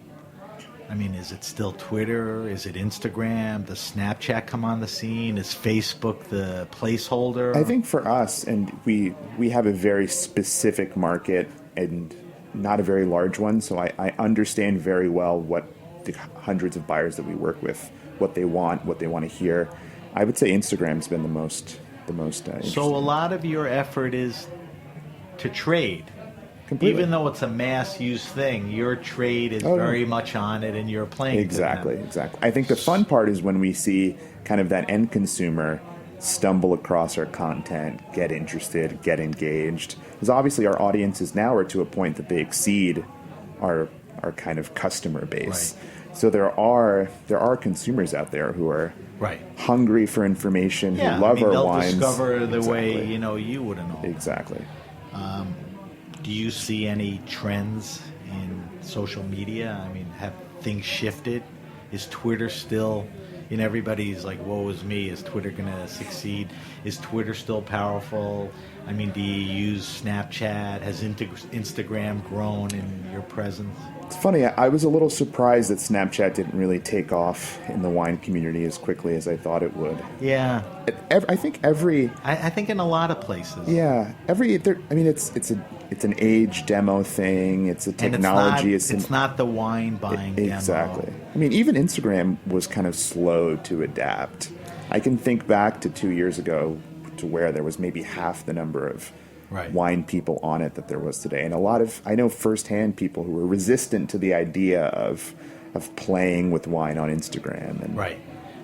I mean, is it still Twitter? Is it Instagram? Does Snapchat come on the scene? Is Facebook the placeholder? I think for us, and we have a very specific market and not a very large one, so I understand very well what the hundreds of buyers that we work with, what they want to hear. I would say Instagram's been the most interesting. So a lot of your effort is to trade. Completely. Even though it's a mass use thing, your trade is Oh, very yeah. much on it and you're playing to Exactly. them. I think the fun part is when we see kind of that end consumer stumble across our content, get interested, get engaged. Because obviously our audiences now are to a point that they exceed our kind of customer base. Right. So there are consumers out there who are Right. hungry for information, Yeah, who love I mean, our they'll wines. discover the way, Exactly. you would have known. Exactly. Do you see any trends in social media? I mean, have things shifted? Is Twitter still, everybody's like, woe is me, is Twitter going to succeed? Is Twitter still powerful? I mean, do you use Snapchat? Has Instagram grown in your presence? It's funny, I was a little surprised that Snapchat didn't really take off in the wine community as quickly as I thought it would. Yeah. I think every... I think in a lot of places. Yeah, it's an age demo thing. It's a technology. And it's not the wine buying demo. Exactly. I mean, even Instagram was kind of slow to adapt. I can think back to 2 years ago to where there was maybe half the number of Right. wine people on it that there was today, and I know firsthand people who were resistant to the idea of playing with wine on Instagram. And Right.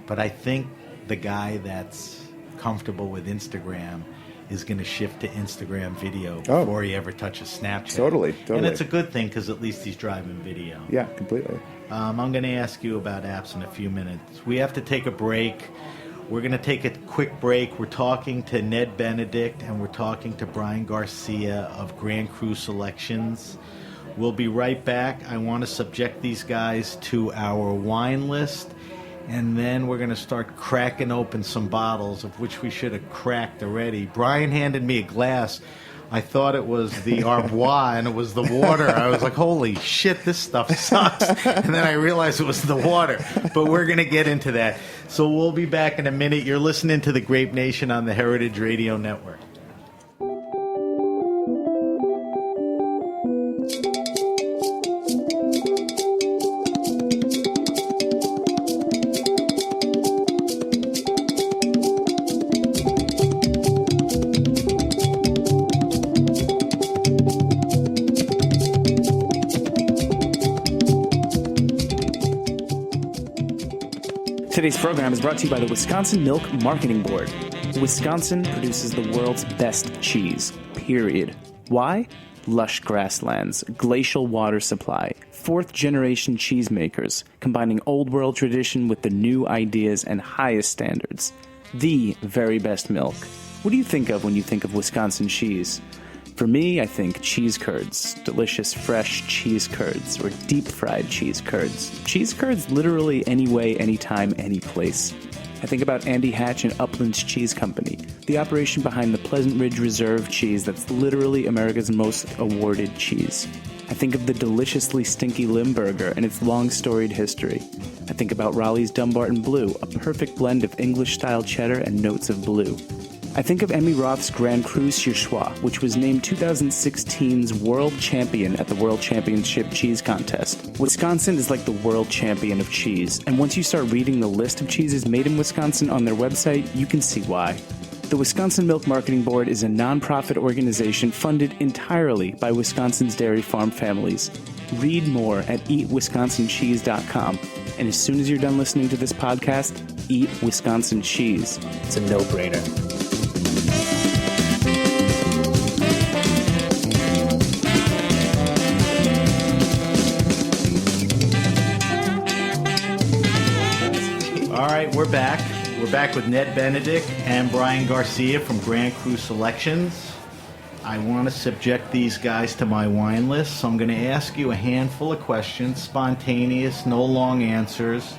But I think the guy that's comfortable with Instagram is going to shift to Instagram video before he ever touches Snapchat. Totally. And it's a good thing because at least he's driving video. Yeah, completely. I'm going to ask you about apps in a few minutes. We have to take a break. We're going to take a quick break. We're talking to Ned Benedict and we're talking to Bryan Garcia of Cru Selections. We'll be right back. I want to subject these guys to our wine list, and then we're going to start cracking open some bottles, of which we should have cracked already. Bryan handed me a glass. I thought it was the Arbois, and it was the water. I was like, holy shit, this stuff sucks. And then I realized it was the water. But we're going to get into that. So we'll be back in a minute. You're listening to The Grape Nation on the Heritage Radio Network. Today's program is brought to you by the Wisconsin Milk Marketing Board. Wisconsin produces the world's best cheese, period. Why? Lush grasslands, glacial water supply, fourth-generation cheesemakers, combining old-world tradition with the new ideas and highest standards. The very best milk. What do you think of when you think of Wisconsin cheese? For me, I think cheese curds, delicious fresh cheese curds, or deep-fried cheese curds. Cheese curds literally any way, anytime, any place. I think about Andy Hatch and Upland's Cheese Company, the operation behind the Pleasant Ridge Reserve cheese that's literally America's most awarded cheese. I think of the deliciously stinky Limburger and its long storied history. I think about Raleigh's Dumbarton Blue, a perfect blend of English-style cheddar and notes of blue. I think of Emmy Roth's Grand Cru Surchoix, which was named 2016's World Champion at the World Championship Cheese Contest. Wisconsin is like the world champion of cheese, and once you start reading the list of cheeses made in Wisconsin on their website, you can see why. The Wisconsin Milk Marketing Board is a nonprofit organization funded entirely by Wisconsin's dairy farm families. Read more at eatwisconsincheese.com, and as soon as you're done listening to this podcast, eat Wisconsin cheese. It's a no-brainer. All right, we're back. We're back with Ned Benedict and Bryan Garcia from Cru Selections. I want to subject these guys to my wine list, so I'm going to ask you a handful of questions, spontaneous, no long answers,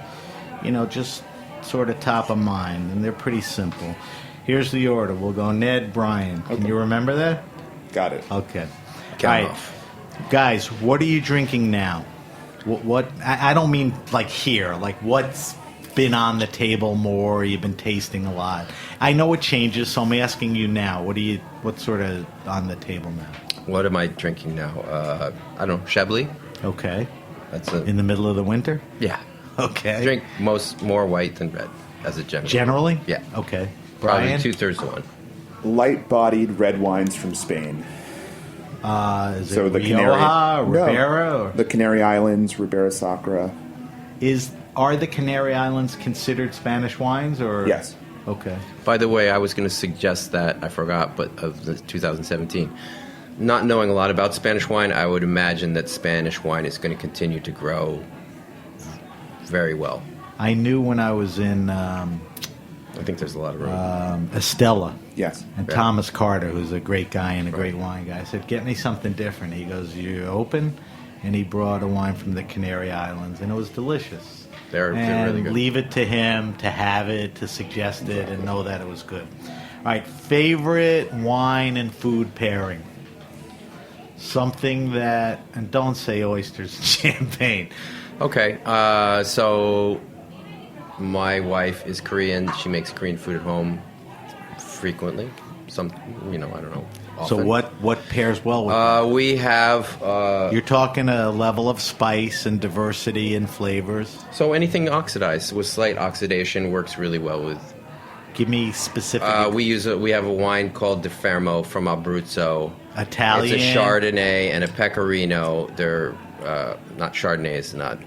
just sort of top of mind, and they're pretty simple. Here's the order. We'll go Ned, Bryan. Can you remember that? Got it. Okay. Count off. Guys, what are you drinking now? What I don't mean like here, like what's been on the table more, you've been tasting a lot. I know it changes, so I'm asking you now. What's sort of on the table now? What am I drinking now? I don't know, Chablis. Okay. That's in the middle of the winter? Yeah. Okay. I drink more white than red, as a general. Generally? Yeah. Okay. Probably Bryan? 2/3 to 1. Light-bodied red wines from Spain. Is So it the Rioja, Canary, Ribera? no, Or? the Canary Islands, Ribera Sacra. Are the Canary Islands considered Spanish wines? Or Yes. Okay. By the way, I was going to suggest that, I forgot, but of the 2017. Not knowing a lot about Spanish wine, I would imagine that Spanish wine is going to continue to grow very well. I knew when I was in I think there's a lot of room. Estella. Yes. And Yeah. Thomas Carter, who's a great guy and a great wine guy, I said, get me something different. He goes, you open? And he brought a wine from the Canary Islands, and it was delicious. They're and really good. Leave it to him to have it, to suggest it, and know that it was good. All right, favorite wine and food pairing. Something that, and don't say oysters and champagne. Okay, so my wife is Korean. She makes Korean food at home frequently. I don't know. So often. what pairs well with We have... You're talking a level of spice and diversity in flavors. so anything oxidized with slight oxidation works really well with... Give me specific We have a wine called De Fermo from Abruzzo. Italian. It's a Chardonnay and a Pecorino. They're not Chardonnay. It's not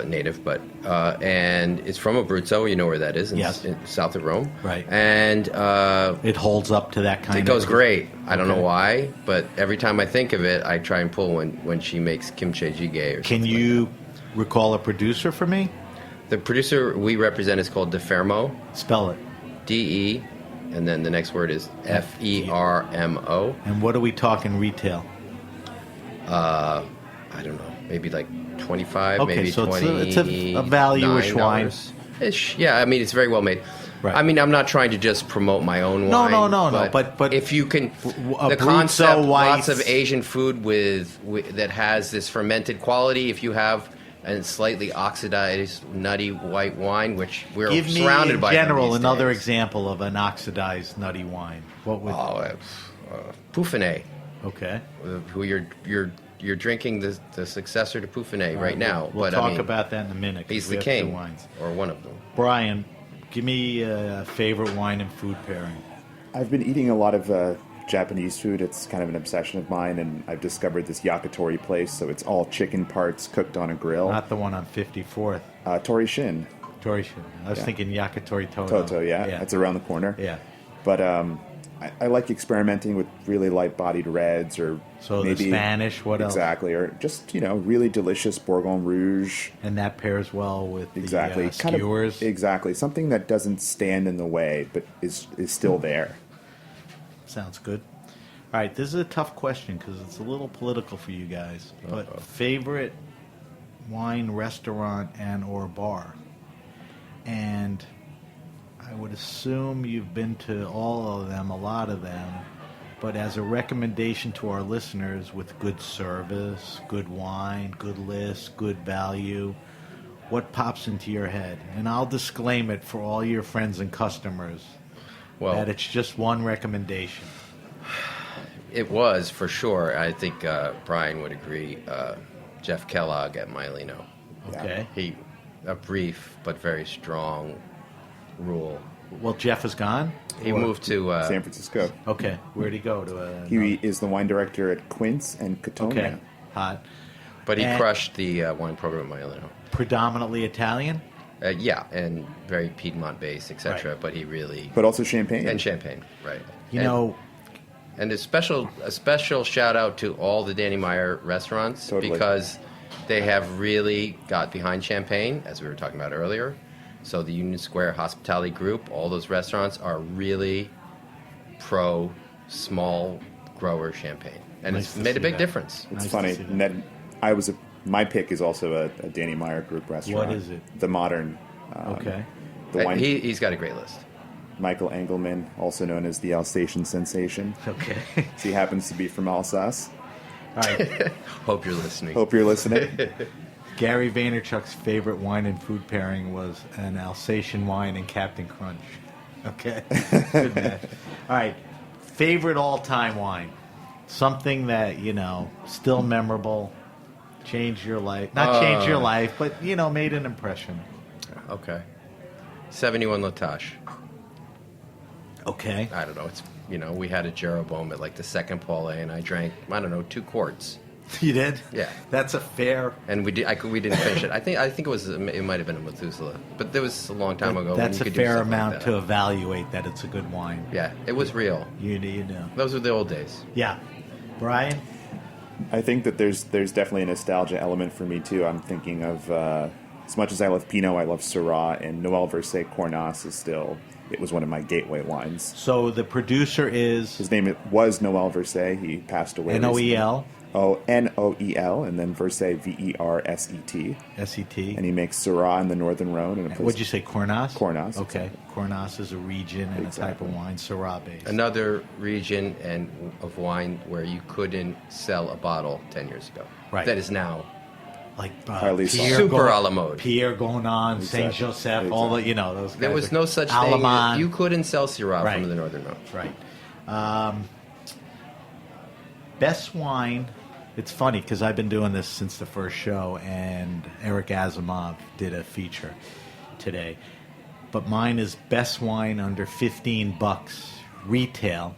native, but and it's from Abruzzo. You know where that is? In south of Rome. Right. And it holds up to that kind of... It goes great. I don't know why, but every time I think of it, I try and pull when she makes kimchi jjigae. Can you recall a producer for me? The producer we represent is called DeFermo. Spell it. D-E, and then the next word is F-E-R-M-O. And what are we talking retail? I don't know, maybe like 25, okay, maybe so 20. It's a value-ish wine. Ish. Yeah, I mean, it's very well made. Right. I mean, I'm not trying to just promote my own wine. No. But if you can, the Abruzzo concept, whites, lots of Asian food with that has this fermented quality. If you have a slightly oxidized, nutty white wine, which we're surrounded by. Give me, in general, these another days. example of an oxidized, nutty wine. What would? Pouffinet. Okay. Who you're drinking the successor to Pouffinet right now. We'll but talk I mean, about that in a minute. He's we the have king, two wines. or one of them. Bryan, give me a favorite wine and food pairing. I've been eating a lot of Japanese food. It's kind of an obsession of mine, and I've discovered this yakitori place. So it's all chicken parts cooked on a grill. Not the one on 54th. Torishin. Torishin. I was thinking yakitori Toto. Toto, yeah. That's around the corner. Yeah. But I like experimenting with really light-bodied reds, or so maybe the Spanish. What else? Exactly, or just really delicious Bourgogne Rouge. And that pairs well with exactly the skewers. Exactly, something that doesn't stand in the way, but is still there. Sounds good. All right, this is a tough question because it's a little political for you guys. But favorite wine restaurant and or bar, and I would assume you've been to all of them, a lot of them, but as a recommendation to our listeners with good service, good wine, good list, good value, what pops into your head? And I'll disclaim it for all your friends and customers that it's just one recommendation. It was, for sure. I think Bryan would agree. Jeff Kellogg at Mylino. Okay. A brief but very strong rule. Well, Jeff is gone? He moved to San Francisco. Okay. Where'd he go? He is the wine director at Quince and Cattonia. Okay. Hot. But he crushed the wine program at Mylino. Predominantly Italian? Yeah, and very Piedmont based, etc. Right. But he really... But also champagne. And champagne, right. And a special shout out to all the Danny Meyer restaurants because they have really got behind champagne, as we were talking about earlier. So the Union Square Hospitality Group, all those restaurants are really pro small grower champagne, and it's made a big difference. It's funny. Ned, my pick is also a Danny Meyer Group restaurant. What is it? The Modern. Okay. The wine. He's got a great list. Michael Engelman, also known as the Alsatian Sensation. Okay. He happens to be from Alsace. All right. Hope you're listening. Hope you're listening. Gary Vaynerchuk's favorite wine and food pairing was an Alsatian wine and Captain Crunch. Okay. Good match. All right. Favorite all-time wine. Something that, still memorable, changed your life. Not changed your life, but, made an impression. Okay. 71 Latache. Okay. I don't know. It's we had a Jeroboam at like the second Paulet, and I drank 2 quarts. You did? Yeah. That's a fair. And we didn't finish it. I think it might have been a Methuselah, but that was a long time ago. That's a fair amount to evaluate that it's a good wine. Yeah, it was real. You know. Those were the old days. Yeah. Bryan? I think that there's definitely a nostalgia element for me too. I'm thinking of as much as I love Pinot, I love Syrah, and Noel Verset Cornas is still. It was one of my gateway wines. So the producer is... His name was Noel Verset. He passed away. Noel? Oh, Noel, and then Verset, Verset. S-E-T. And he makes Syrah in the Northern Rhone. What'd you say, Cornas? Cornas. Okay. Cornas is a region and a type of wine, Syrah-based. Another region of wine where you couldn't sell a bottle 10 years ago. Right. That is now... Like super a la mode. Pierre going on, Saint Joseph, all the those guys. There was no such Alaman. thing. You couldn't sell Syrah from the Northern Rhone. Right. Best wine. It's funny because I've been doing this since the first show, and Eric Asimov did a feature today. But mine is best wine under $15 retail.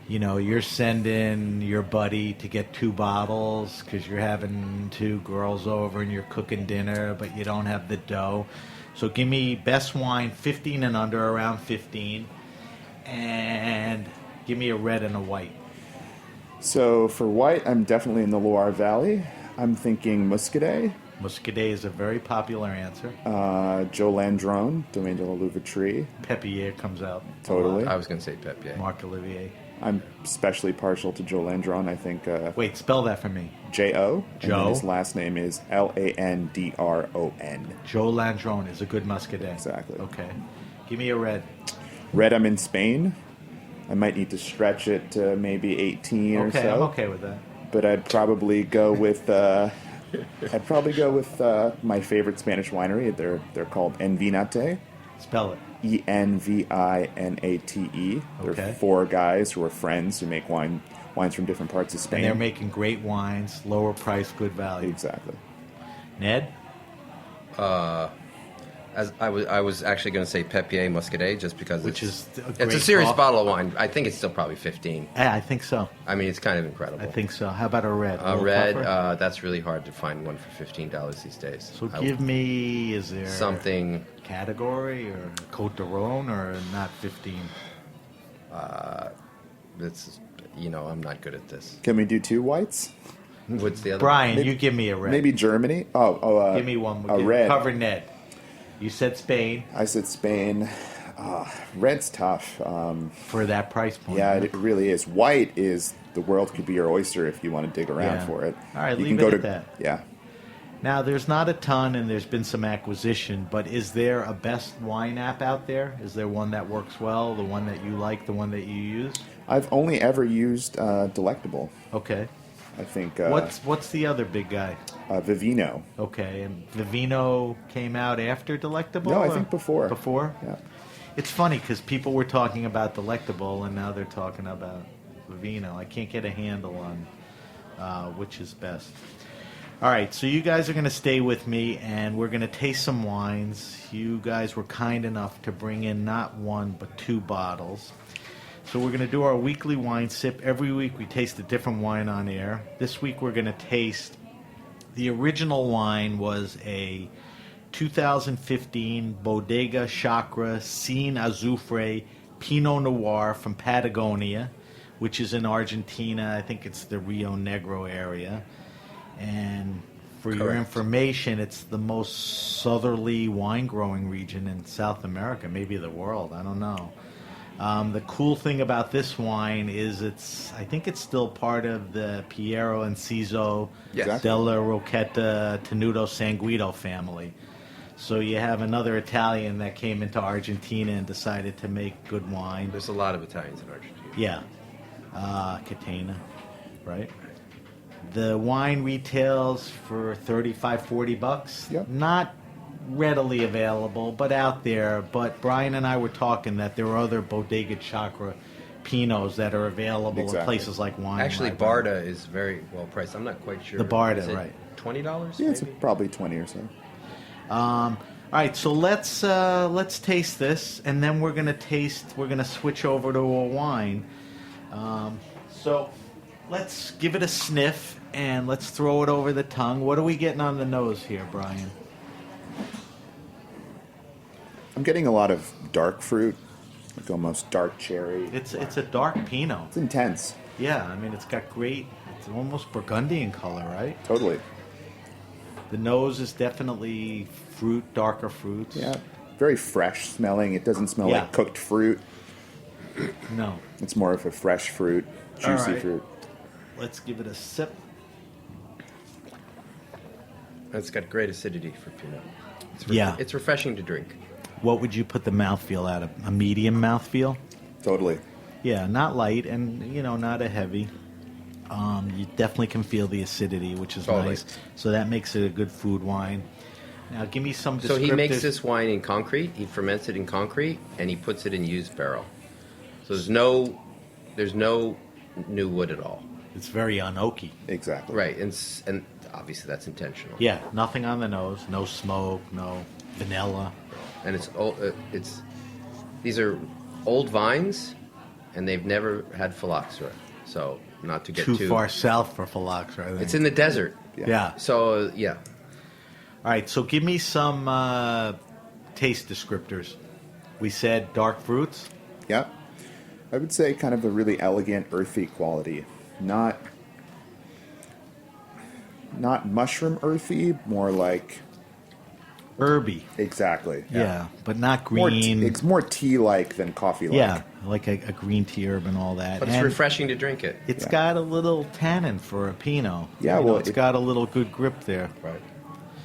you're sending your buddy to get 2 bottles because you're having 2 girls over and you're cooking dinner, but you don't have the dough. So give me best wine, 15 and under, around 15, and give me a red and a white. So for white, I'm definitely in the Loire Valley. I'm thinking Muscadet. Muscadet is a very popular answer. Joe Landrone, Domaine de la Louveterie. Pepier comes out. Totally. I was going to say Pepier. Marc Olivier. I'm especially partial to Joe Landrone. I think Wait, spell that for me. J-O. And then Joe. his last name is Landron. Joe Landrone is a good Muscadet. Exactly. Okay. Give me a red. Red, I'm in Spain. I might need to stretch it to maybe 18 or so. Okay, I'm okay with that. But I'd probably go with my favorite Spanish winery. They're called Envinate. Spell it. Envinate. They're Okay. 4 guys who are friends who make wines from different parts of Spain. And they're making great wines, lower price, good value. Exactly. Ned? As I was actually going to say Pepier Muscadet just because Which it's is a it's a great serious call. bottle of wine. I think it's still probably 15. Yeah, I think so. I mean, it's kind of incredible. I think so. How about a red? A little red, tougher? that's really hard to find one for $15 these days. So give me, is there something. category or Côte de Rhône or not 15? That's I'm not good at this. Can we do 2 whites? What's the other? Brian, you give me a red. Maybe Germany? Give me one. A red. Cover Ned. You said Spain I said Spain. Red's tough. for that price point. Yeah, it really is. White is the world could be your oyster if you want to dig around Yeah. for it. All right, you leave can it go at to that. Yeah. Now, there's not a ton, and there's been some acquisition, but is there a best wine app out there? Is there one that works well, the one that you like, the one that you use? I've only ever used Delectable. Okay. I think What's the other big guy? Vivino. Okay, and Vivino came out after Delectable? No, I or- think before. Before? Yeah. It's funny because people were talking about Delectable, and now they're talking about Vivino. I can't get a handle on which is best. All right, so you guys are going to stay with me, and we're going to taste some wines. You guys were kind enough to bring in not 1, but 2 bottles. So we're going to do our weekly wine sip. Every week we taste a different wine on air. This week we're going to taste, the original wine was a 2015 Bodega Chacra Sin Azufre Pinot Noir from Patagonia, which is in Argentina. I think it's the Rio Negro area. And for your Correct. information, it's the most southerly wine growing region in South America, maybe the world. I don't know. The cool thing about this wine is I think it's still part of the Piero Enciso Yes. della Rocchetta Tenuto Sanguido family. So you have another Italian that came into Argentina and decided to make good wine. There's a lot of Italians in Argentina. Yeah. Catena, right? The wine retails for $35-40. Yep. Not readily available, but out there. But Brian and I were talking that there are other Bodega Chacra Pinots that are available in Exactly. places like Wine Actually, Library. Barda is very well priced. I'm not quite sure. The Barda, Is it right. $20 Yeah, it's maybe? probably 20 or so. All right, so let's taste this, and then we're gonna switch over to a wine. So let's give it a sniff, and let's throw it over the tongue. What are we getting on the nose here, Brian? I'm getting a lot of dark fruit, like almost dark cherry. It's a dark Pinot. It's intense. Yeah, I mean it's almost Burgundian color, right? Totally. The nose is definitely fruit, darker fruits. Yeah. Very fresh smelling. It doesn't smell Yeah. like cooked fruit. No. It's more of a fresh fruit, All juicy right. fruit. Let's give it a sip. It's got great acidity for Pinot. Yeah. It's refreshing to drink. What would you put the mouthfeel at? A medium mouthfeel? Totally. Yeah, not light and, not a heavy. You definitely can feel the acidity, which is Totally. nice. So that makes it a good food wine. Now, give me some So descriptive... he makes this wine in concrete. He ferments it in concrete, and he puts it in used barrel. So there's no new wood at all. It's very unoaky. Exactly. Right, and obviously that's intentional. Yeah, nothing on the nose, no smoke, no vanilla. And it's these are old vines, and they've never had phylloxera. So not to get Too far south for phylloxera, I think. It's in the desert. Yeah. So, yeah. All right, so give me some taste descriptors. We said dark fruits. Yeah. I would say kind of a really elegant, earthy quality. Not mushroom earthy, more like... Herby. Exactly. Yeah, but not More green. it's more tea-like than coffee-like. Yeah, like a green tea herb and all that. But it's And refreshing to drink it. It's got a little tannin for a Pinot. Yeah, You know, well, it's got a little good grip there. Right.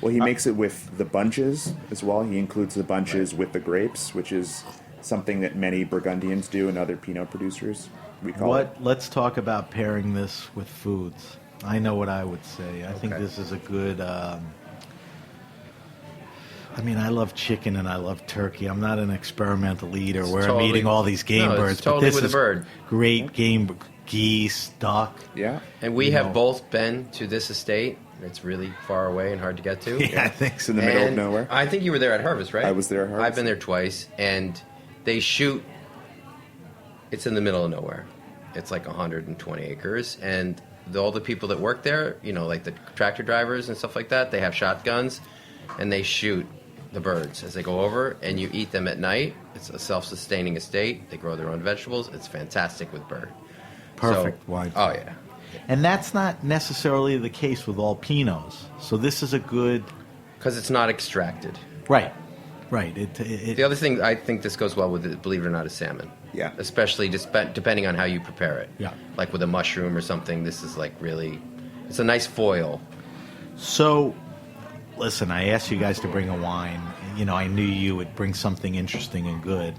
Well, he makes it with the bunches as well. He includes the bunches with the grapes, which is something that many Burgundians do and other Pinot producers. We call it. Let's talk about pairing this with foods. I know what I would say. I think this is a good... I mean, I love chicken and I love turkey. I'm not an experimental eater where I'm eating all these game birds. It's totally but this with is a bird. great game, geese, duck. Yeah. And we You have know. both been to this estate. It's really far away and hard to get to. Yeah, I think It's so. in the middle of And nowhere. I think you were there at Harvest, right? I was there at Harvest. I've been there twice, and they shoot. It's in the middle of nowhere. It's like 120 acres, and all the people that work there, you know, like the tractor drivers and stuff like that, they have shotguns, and they shoot the birds as they go over, and you eat them at night. It's a self-sustaining estate. They grow their own vegetables. It's fantastic with bird. Perfect So- wine. Oh yeah. And that's not necessarily the case with all Pinots. So this is a good... Because it's not extracted. Right. The other thing I think this goes well with, it, believe it or not, is salmon. Yeah. Especially depending on how you prepare it. Yeah. Like with a mushroom or something, this is like really, it's a nice foil. So, listen, I asked you guys to bring a wine. You know, I knew you would bring something interesting and good.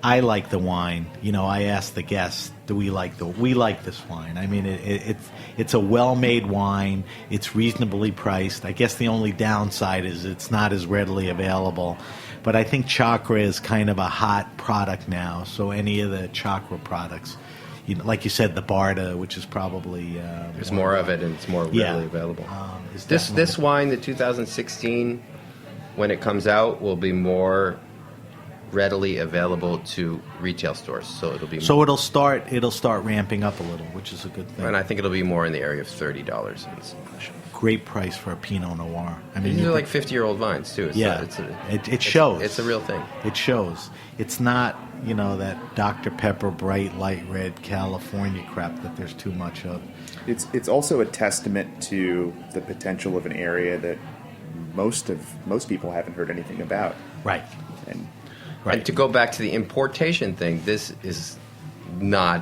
I like the wine. You know, I asked the guests, we like this wine. I mean, it's a well-made wine. It's reasonably priced. I guess the only downside is it's not as readily available. But I think Chakra is kind of a hot product now. So any of the Chakra products, you know, like you said, the Barda, which is probably There's more of it, and it's more readily available. is This definitely- wine, the 2016, when it comes out, will be more readily available to retail stores. So it'll be So it'll start ramping up a little, which is a good thing. and I think it'll be more in the area of $30 and some. Great price for a Pinot Noir. I mean, These you are like could- 50-year-old vines too. yeah, it shows. It's a real thing. It shows. It's not, you know, that Dr. Pepper bright light red California crap that there's too much of. It's also a testament to the potential of an area that most people haven't heard anything about. Right. And Right. And to go back to the importation thing, this is not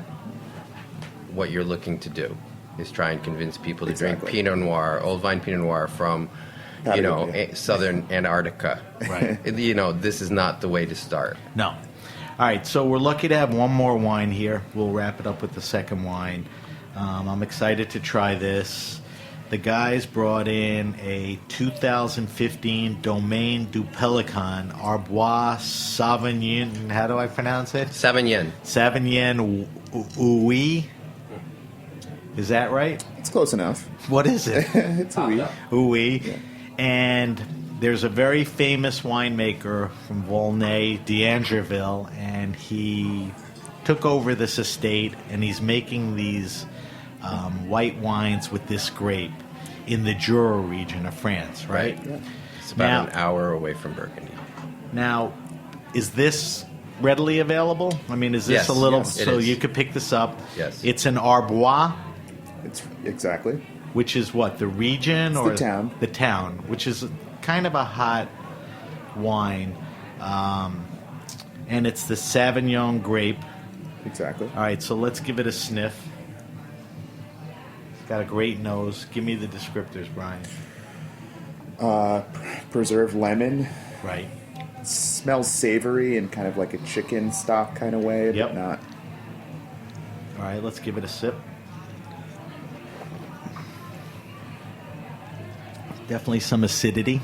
what you're looking to do. Is try and convince people to drink Exactly. Pinot Noir, old vine Pinot Noir from, you know, Patagonia. southern Antarctica. Right. You know, this is not the way to start. No. All right, so we're lucky to have one more wine here. We'll wrap it up with the second wine. I'm excited to try this. The guys brought in a 2015 Domaine du Pelican Arbois Sauvignon. How do I pronounce it? Sauvignon. Sauvignon Ouai. Is that right? it's close enough. What is it? It's a wee. Ouai. And there's a very famous winemaker from Volnay, D'Angerville, and he took over this estate, and he's making these white wines with this grape in the Jura region of France, right? Yeah. It's about Now- an hour away from Burgundy. Now, is this readily available? I mean, is this Yes, a little... yes, it so is. you could pick this up. Yes. It's an Arbois, It's exactly. which is what, the region? It's or the town. The town, which is kind of a hot wine. And it's the Sauvignon grape. Exactly. All right, so let's give it a sniff. It's got a great nose. Give me the descriptors, Brian. Preserved lemon. Right. Smells savory in kind of like a chicken stock kind of way, Yep. but not. All right, let's give it a sip. Definitely some acidity,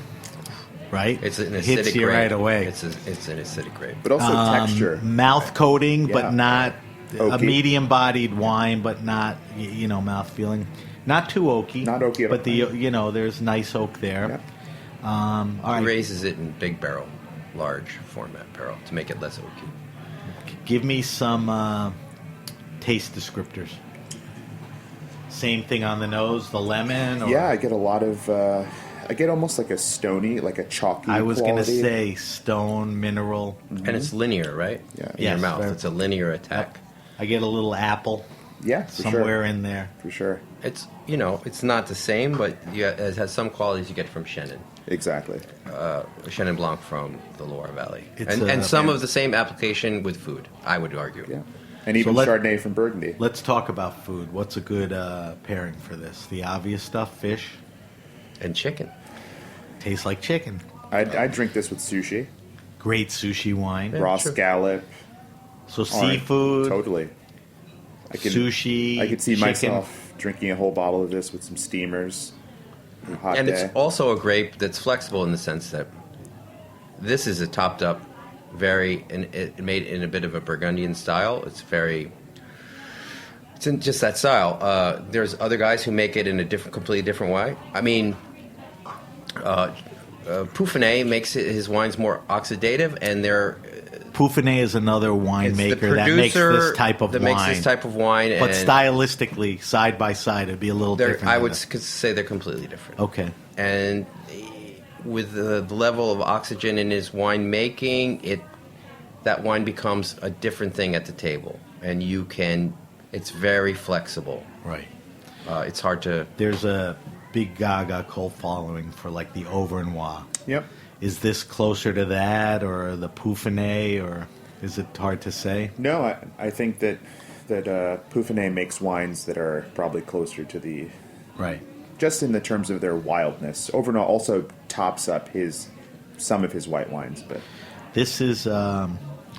right? It's an acidic Hits you grape. right away. It's an acidic grape. But also texture. Mouth coating, Yeah. but not a Oaky. medium-bodied wine, but not mouth feeling. Not too oaky. Not oaky at but all. there's nice oak there. Yep. All He right, raises it in big barrel, large format barrel to make it less oaky. give me some taste descriptors? Same thing on the nose, the lemon? Or? Yeah, I get a lot of... I get almost like a stony, like a chalky I was going to quality. say stone, mineral. And it's linear, right? Yeah. In your Yes, mouth. very- It's a linear attack. I get a little apple Yeah, for somewhere sure. in there. For sure. It's, you know, it's not the same, but it has some qualities you get from Chenin. Exactly. Chenin Blanc from the Loire Valley. It's And some of the same application with food, I would argue. Yeah. And even let- Chardonnay from Burgundy. Let's talk about food. What's a good pairing for this? The obvious stuff, fish. And chicken. Tastes like chicken. I drink this with sushi, Great sushi wine. raw sure. scallop. So Alright, seafood, Totally. sushi, I could see chicken. myself drinking a whole bottle of this with some steamers. On a hot And day. it's also a grape that's flexible in the sense that this is a topped up, made in a bit of a Burgundian style. It's in just that style. There's other guys who make it in a completely different way. I mean, Poufinet makes his wines more oxidative, and they're Poufinet is another it's the winemaker that makes producer this type of that wine. makes this type of wine. But and stylistically, side by side, it'd be a little different. I than would this. say they're completely different. Okay. And with the level of oxygen in his wine making, that wine becomes a different thing at the table, and it's very flexible. Right. It's hard to. There's a big Gaga cult following for like the Auvergnois. Yep. Is this closer to that, or the Poufinet, or is it hard to say? No, I think that Poufinet makes wines that are probably closer to the, Right. just in the terms of their wildness. Auvergnat also tops up some of his white wines, but This is,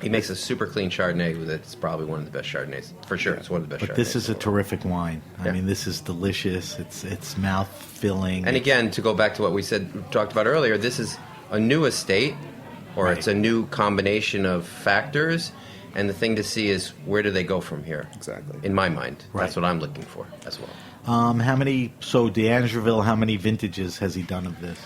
He makes a super clean Chardonnay that's probably one of the best Chardonnays. For sure, it's one of the best Chardonnays. but this is a in the world. terrific wine. I Yeah. mean, this is delicious. It's mouth filling. And again, to go back to what we talked about earlier, this is a new estate, or Right. it's a new combination of factors. And the thing to see is, where do they go from here? Exactly. In my mind, Right. that's what I'm looking for as well. So D'Angeville, how many vintages has he done of this?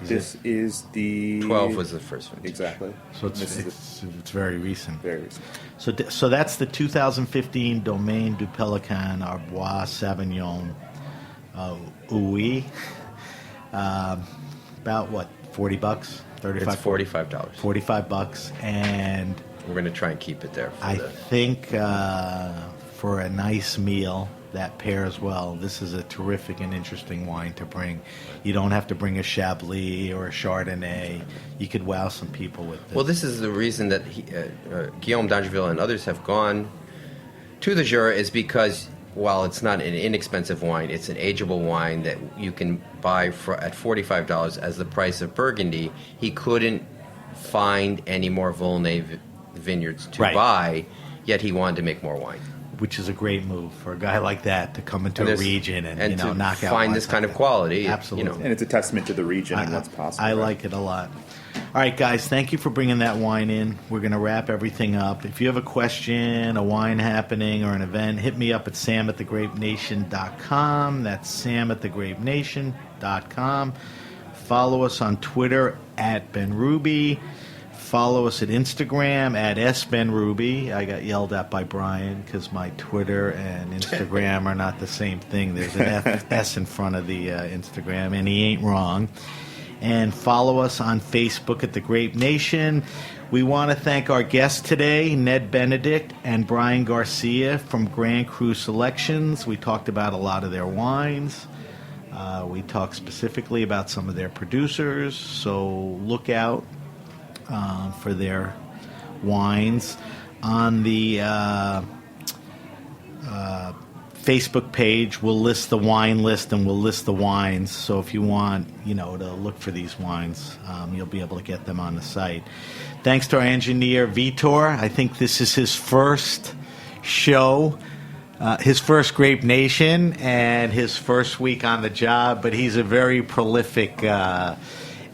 this is the 12 was the first one. exactly. So This is it's very recent. very recent. So that's the 2015 Domaine du Pelican Arbois Sauvignon Ouai. About what, $40, $35? It's $45. $45, and We're going to try and keep it there. I think for a nice meal that pairs well. This is a terrific and interesting wine to bring. You don't have to bring a Chablis or a Chardonnay. You could wow some people with this. Well, this is the reason that Guillaume d'Angeville and others have gone to the Jura, is because while it's not an inexpensive wine, it's an ageable wine that you can buy at $45 as the price of Burgundy. He couldn't find any more Volnay vineyards to Right. buy, yet he wanted to make more wine. Which is a great move for a guy like that to come into And a there's- region and you know to knock out find wines this kind like of that. quality. Absolutely. And it's a testament to the region and what's possible. I right? like it a lot. All right, guys, thank you for bringing that wine in. We're going to wrap everything up. If you have a question, a wine happening, or an event, hit me up at sam@thegrapenation.com. That's sam@thegrapenation.com. Follow us on Twitter at benruby. Follow us at Instagram at sbenruby. I got yelled at by Bryan because my Twitter and Instagram are not the same thing. There's an S in front of the Instagram, and he ain't wrong. And follow us on Facebook at The Grape Nation. We want to thank our guests today, Ned Benedict and Bryan Garcia from Cru Selections. We talked about a lot of their wines. We talked specifically about some of their producers, so look out for their wines. On the Facebook page, we'll list the wine list and we'll list the wines. So if you want, to look for these wines, you'll be able to get them on the site. Thanks to our engineer, Vitor. I think this is his first show, his first Grape Nation, and his first week on the job, but he's a very prolific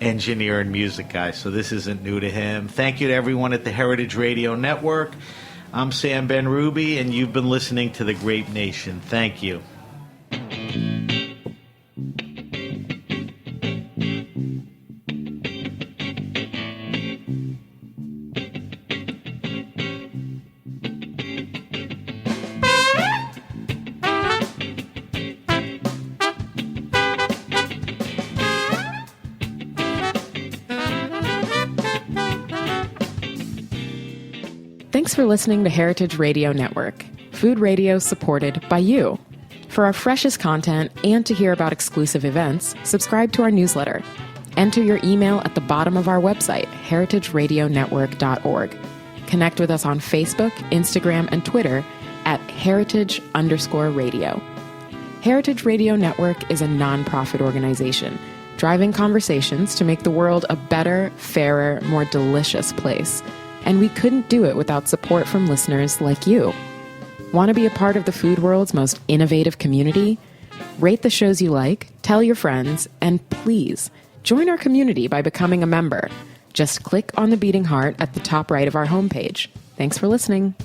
engineer and music guy, so this isn't new to him. Thank you to everyone at the Heritage Radio Network. I'm Sam Benruby, and you've been listening to The Grape Nation. Thank you. Thanks for listening to Heritage Radio Network, food radio supported by you. For our freshest content and to hear about exclusive events, subscribe to our newsletter. Enter your email at the bottom of our website, heritageradionetwork.org. Connect with us on Facebook, Instagram, and Twitter at heritage_radio. Heritage Radio Network is a nonprofit organization driving conversations to make the world a better, fairer, more delicious place. And we couldn't do it without support from listeners like you. Want to be a part of the food world's most innovative community? Rate the shows you like, tell your friends, and please join our community by becoming a member. Just click on the beating heart at the top right of our homepage. Thanks for listening.